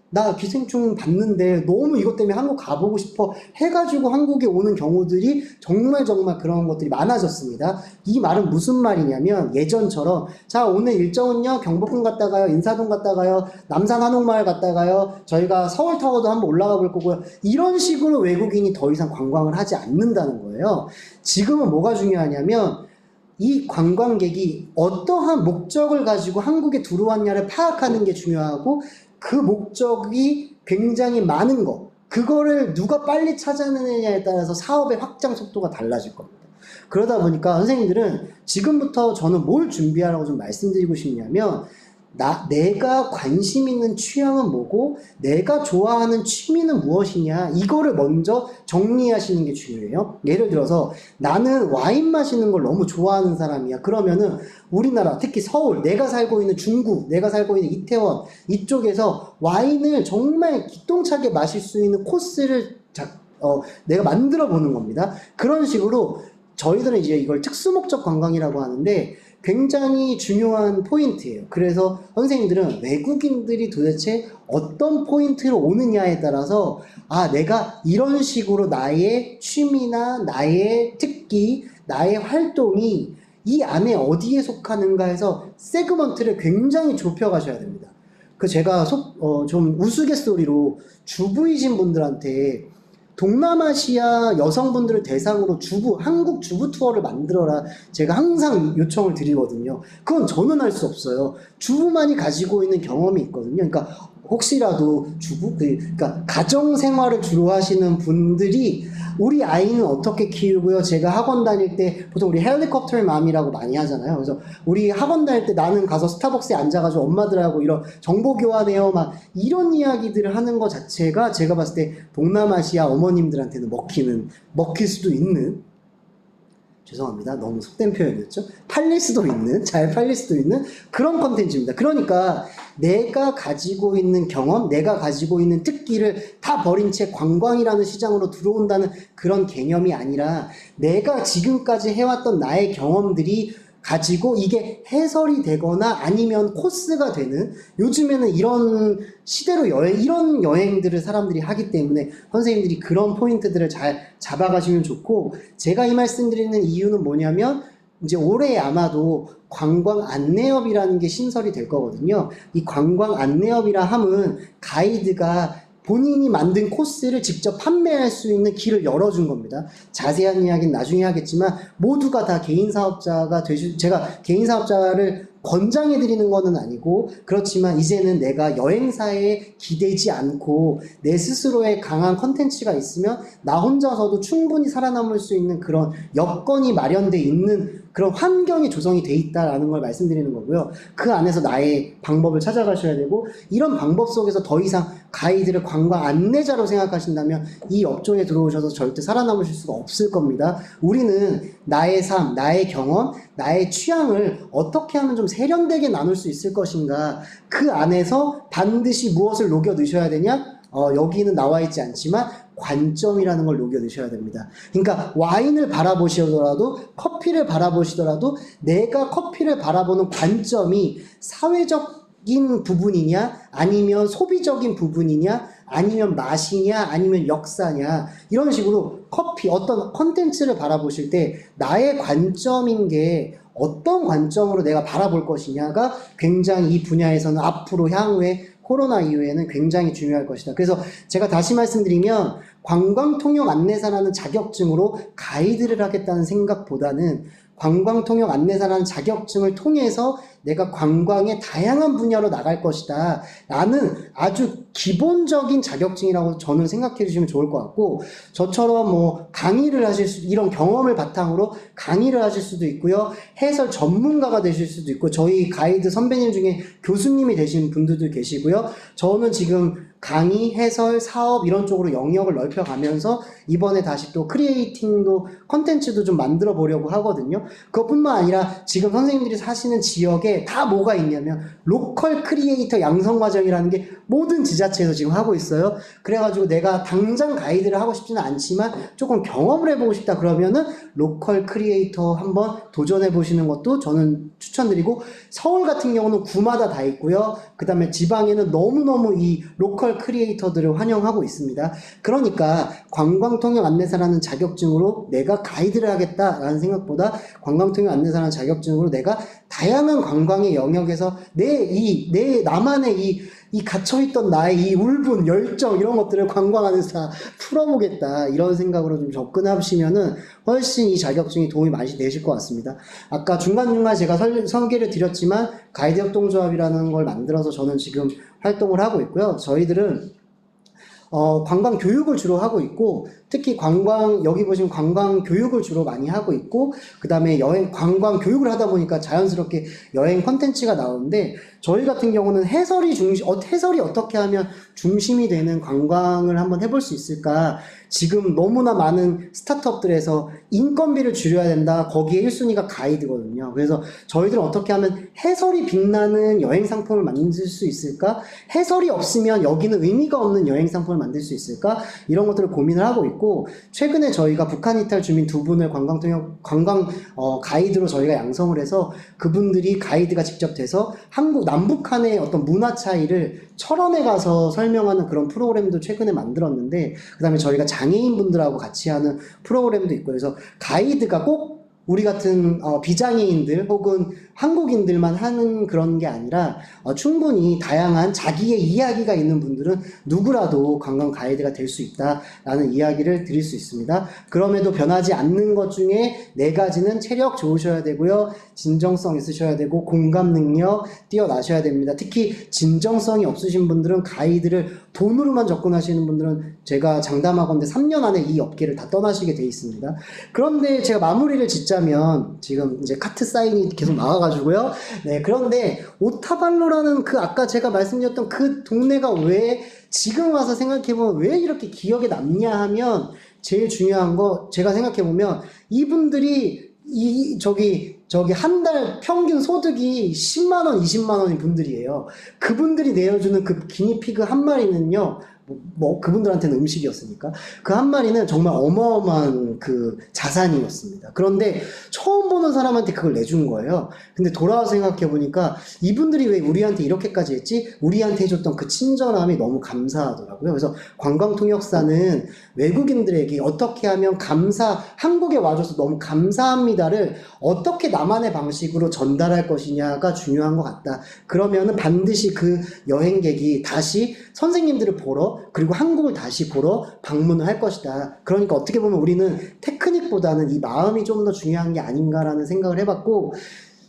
나 기생충 봤는데 너무 이것 때문에 한국 가보고 싶어 해가지고 한국에 오는 경우들이 정말 그런 것들이 많아졌습니다. 이 말은 무슨 말이냐면 예전처럼 자 오늘 일정은요 경복궁 갔다 가요, 인사동 갔다 가요, 남산 한옥마을 갔다 가요, 저희가 서울타워도 한번 올라가 볼 거고요, 이런 식으로 외국인이 더 이상 관광을 하지 않는다는 거예요. 지금은 뭐가 중요하냐면 이 관광객이 어떠한 목적을 가지고 한국에 들어왔냐를 파악하는 게 중요하고, 그 목적이 굉장히 많은 거, 그거를 누가 빨리 찾아내느냐에 따라서 사업의 확장 속도가 달라질 겁니다. 그러다 보니까 선생님들은 지금부터 저는 뭘 준비하라고 좀 말씀드리고 싶냐면, 내가 관심 있는 취향은 뭐고 내가 좋아하는 취미는 무엇이냐, 이거를 먼저 정리하시는 게 중요해요. 예를 들어서 나는 와인 마시는 걸 너무 좋아하는 사람이야. 그러면은 우리나라, 특히 서울, 내가 살고 있는 중구, 내가 살고 있는 이태원 이쪽에서 와인을 정말 기똥차게 마실 수 있는 코스를 내가 만들어 보는 겁니다. 그런 식으로 저희들은 이제 이걸 특수목적 관광이라고 하는데 굉장히 중요한 포인트예요. 그래서 선생님들은 외국인들이 도대체 어떤 포인트로 오느냐에 따라서 내가 이런 식으로 나의 취미나 나의 특기, 나의 활동이 이 안에 어디에 속하는가 해서 세그먼트를 굉장히 좁혀가셔야 됩니다. 제가 좀 우스갯소리로 주부이신 분들한테 동남아시아 여성분들을 대상으로 한국 주부 투어를 만들어라, 제가 항상 요청을 드리거든요. 그건 저는 할 수 없어요. 주부만이 가지고 있는 경험이 있거든요. 그러니까 혹시라도 그러니까 가정 생활을 주로 하시는 분들이 우리 아이는 어떻게 키우고요, 제가 학원 다닐 때 보통 우리 헬리콥터 맘이라고 많이 하잖아요. 그래서 우리 학원 다닐 때 나는 가서 스타벅스에 앉아가지고 엄마들하고 이런 정보 교환해요, 막 이런 이야기들을 하는 것 자체가 제가 봤을 때 동남아시아 어머님들한테는 먹힐 수도 있는, 죄송합니다, 너무 속된 표현이었죠, 잘 팔릴 수도 있는 그런 컨텐츠입니다. 그러니까 내가 가지고 있는 경험, 내가 가지고 있는 특기를 다 버린 채 관광이라는 시장으로 들어온다는 그런 개념이 아니라, 내가 지금까지 해왔던 나의 경험들이 가지고 이게 해설이 되거나 아니면 코스가 되는, 요즘에는 이런 시대로 이런 여행들을 사람들이 하기 때문에 선생님들이 그런 포인트들을 잘 잡아가시면 좋고, 제가 이 말씀드리는 이유는 뭐냐면 이제 올해 아마도 관광 안내업이라는 게 신설이 될 거거든요. 이 관광 안내업이라 함은 가이드가 본인이 만든 코스를 직접 판매할 수 있는 길을 열어준 겁니다. 자세한 이야기는 나중에 하겠지만 모두가 다 개인 사업자가 제가 개인 사업자를 권장해드리는 거는 아니고, 그렇지만 이제는 내가 여행사에 기대지 않고 내 스스로의 강한 컨텐츠가 있으면 나 혼자서도 충분히 살아남을 수 있는 그런 여건이 마련돼 있는 그런 환경이 조성이 돼 있다라는 걸 말씀드리는 거고요. 그 안에서 나의 방법을 찾아가셔야 되고, 이런 방법 속에서 더 이상 가이드를 관광 안내자로 생각하신다면 이 업종에 들어오셔서 절대 살아남으실 수가 없을 겁니다. 우리는 나의 삶, 나의 경험, 나의 취향을 어떻게 하면 좀 세련되게 나눌 수 있을 것인가, 그 안에서 반드시 무엇을 녹여 넣으셔야 되냐? 여기는 나와 있지 않지만 관점이라는 걸 녹여 넣으셔야 됩니다. 그러니까 와인을 바라보시더라도 커피를 바라보시더라도 내가 커피를 바라보는 관점이 사회적인 부분이냐, 아니면 소비적인 부분이냐, 아니면 맛이냐, 아니면 역사냐, 이런 식으로 어떤 컨텐츠를 바라보실 때 나의 관점인 게 어떤 관점으로 내가 바라볼 것이냐가 굉장히 이 분야에서는 앞으로 향후에 코로나 이후에는 굉장히 중요할 것이다. 그래서 제가 다시 말씀드리면 관광통역 안내사라는 자격증으로 가이드를 하겠다는 생각보다는 관광통역 안내사라는 자격증을 통해서 내가 관광의 다양한 분야로 나갈 것이다 라는 아주 기본적인 자격증이라고 저는 생각해 주시면 좋을 것 같고, 저처럼 뭐 강의를 하실 수, 이런 경험을 바탕으로 강의를 하실 수도 있고요, 해설 전문가가 되실 수도 있고, 저희 가이드 선배님 중에 교수님이 되신 분들도 계시고요, 저는 지금 강의, 해설, 사업 이런 쪽으로 영역을 넓혀가면서 이번에 다시 또 크리에이팅도 컨텐츠도 좀 만들어 보려고 하거든요. 그것뿐만 아니라 지금 선생님들이 사시는 지역에 다 뭐가 있냐면 로컬 크리에이터 양성 과정이라는 게 모든 지자체에서 지금 하고 있어요. 그래가지고 내가 당장 가이드를 하고 싶지는 않지만 조금 경험을 해보고 싶다 그러면은 로컬 크리에이터 한번 도전해 보시는 것도 저는 추천드리고, 서울 같은 경우는 구마다 다 있고요, 그 다음에 지방에는 너무너무 이 로컬 크리에이터들을 환영하고 있습니다. 그러니까 관광통역 안내사라는 자격증으로 내가 가이드를 하겠다라는 생각보다, 관광통역 안내사라는 자격증으로 내가 다양한 관광의 영역에서 나만의 이 갇혀있던 나의 이 울분, 열정 이런 것들을 관광 안에서 풀어보겠다 이런 생각으로 좀 접근하시면은 훨씬 이 자격증이 도움이 많이 되실 것 같습니다. 아까 중간중간 제가 소개를 드렸지만 가이드 협동조합이라는 걸 만들어서 저는 지금 활동을 하고 있고요. 저희들은 관광 교육을 주로 하고 있고, 특히 여기 보시면 관광 교육을 주로 많이 하고 있고, 그 다음에 관광 교육을 하다 보니까 자연스럽게 여행 컨텐츠가 나오는데, 저희 같은 경우는 해설이 어떻게 하면 중심이 되는 관광을 한번 해볼 수 있을까? 지금 너무나 많은 스타트업들에서 인건비를 줄여야 된다. 거기에 1순위가 가이드거든요. 그래서 저희들은 어떻게 하면 해설이 빛나는 여행 상품을 만들 수 있을까? 해설이 없으면 여기는 의미가 없는 여행 상품을 만들 수 있을까? 이런 것들을 고민을 하고 있고, 최근에 저희가 북한 이탈 주민 2분을 관광 가이드로 저희가 양성을 해서 그분들이 가이드가 직접 돼서 남북한의 어떤 문화 차이를 철원에 가서 설명하는 그런 프로그램도 최근에 만들었는데, 그 다음에 저희가 장애인분들하고 같이 하는 프로그램도 있고, 그래서 가이드가 꼭 우리 같은 비장애인들 혹은 한국인들만 하는 그런 게 아니라 충분히 다양한 자기의 이야기가 있는 분들은 누구라도 관광 가이드가 될 수 있다라는 이야기를 드릴 수 있습니다. 그럼에도 변하지 않는 것 중에 4가지는 체력 좋으셔야 되고요, 진정성 있으셔야 되고, 공감 능력 뛰어나셔야 됩니다. 특히 진정성이 없으신 분들은 가이드를 돈으로만 접근하시는 분들은 제가 장담하건대 3년 안에 이 업계를 다 떠나시게 돼 있습니다. 그런데 제가 마무리를 짓자면, 지금 이제 카트 사인이 계속 나와가지고요. 네, 그런데 오타발로라는 아까 제가 말씀드렸던 그 동네가 왜 지금 와서 생각해보면 왜 이렇게 기억에 남냐 하면, 제일 중요한 거 제가 생각해보면 이분들이 저기 한 달 평균 소득이 10만원, 20만원인 분들이에요. 그분들이 내어주는 그 기니피그 한 마리는요, 그분들한테는 음식이었으니까 그 한 마리는 정말 어마어마한 그 자산이었습니다. 그런데 처음 보는 사람한테 그걸 내준 거예요. 근데 돌아와서 생각해보니까 이분들이 왜 우리한테 이렇게까지 했지? 우리한테 해줬던 그 친절함이 너무 감사하더라고요. 그래서 관광통역사는 외국인들에게 어떻게 하면 한국에 와줘서 너무 감사합니다를 어떻게 나만의 방식으로 전달할 것이냐가 중요한 것 같다. 그러면은 반드시 그 여행객이 다시 선생님들을 보러, 그리고 한국을 다시 보러 방문을 할 것이다. 그러니까 어떻게 보면 우리는 테크닉보다는 이 마음이 좀 더 중요한 게 아닌가라는 생각을 해봤고,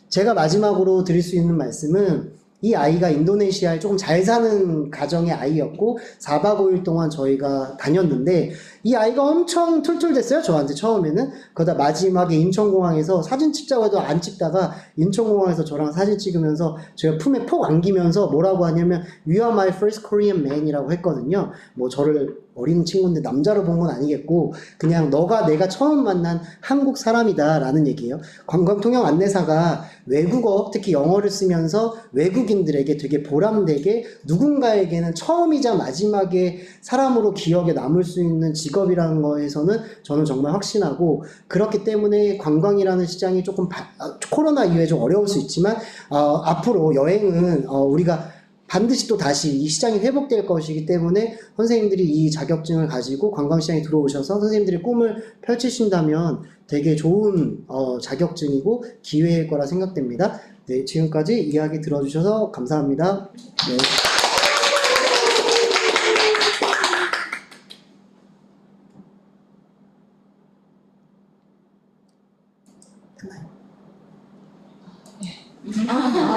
제가 마지막으로 드릴 수 있는 말씀은, 이 아이가 인도네시아에 조금 잘 사는 가정의 아이였고 4박 5일 동안 저희가 다녔는데, 이 아이가 엄청 툴툴댔어요, 저한테 처음에는. 그러다 마지막에 인천공항에서 사진 찍자고 해도 안 찍다가 인천공항에서 저랑 사진 찍으면서 제가 품에 폭 안기면서 뭐라고 하냐면 You are my first Korean man 이라고 했거든요. 뭐 저를 어린 친구인데 남자로 본 건 아니겠고, 그냥 너가 내가 처음 만난 한국 사람이다 라는 얘기예요. 관광통역 안내사가 외국어, 특히 영어를 쓰면서 외국인들에게 되게 보람되게, 누군가에게는 처음이자 마지막에 사람으로 기억에 남을 수 있는 직업이라는 거에서는 저는 정말 확신하고, 그렇기 때문에 관광이라는 시장이 조금 코로나 이후에 좀 어려울 수 있지만 앞으로 여행은 우리가 반드시 또 다시 이 시장이 회복될 것이기 때문에 선생님들이 이 자격증을 가지고 관광시장에 들어오셔서 선생님들의 꿈을 펼치신다면 되게 좋은 자격증이고 기회일 거라 생각됩니다. 네, 지금까지 이야기 들어주셔서 감사합니다. 네.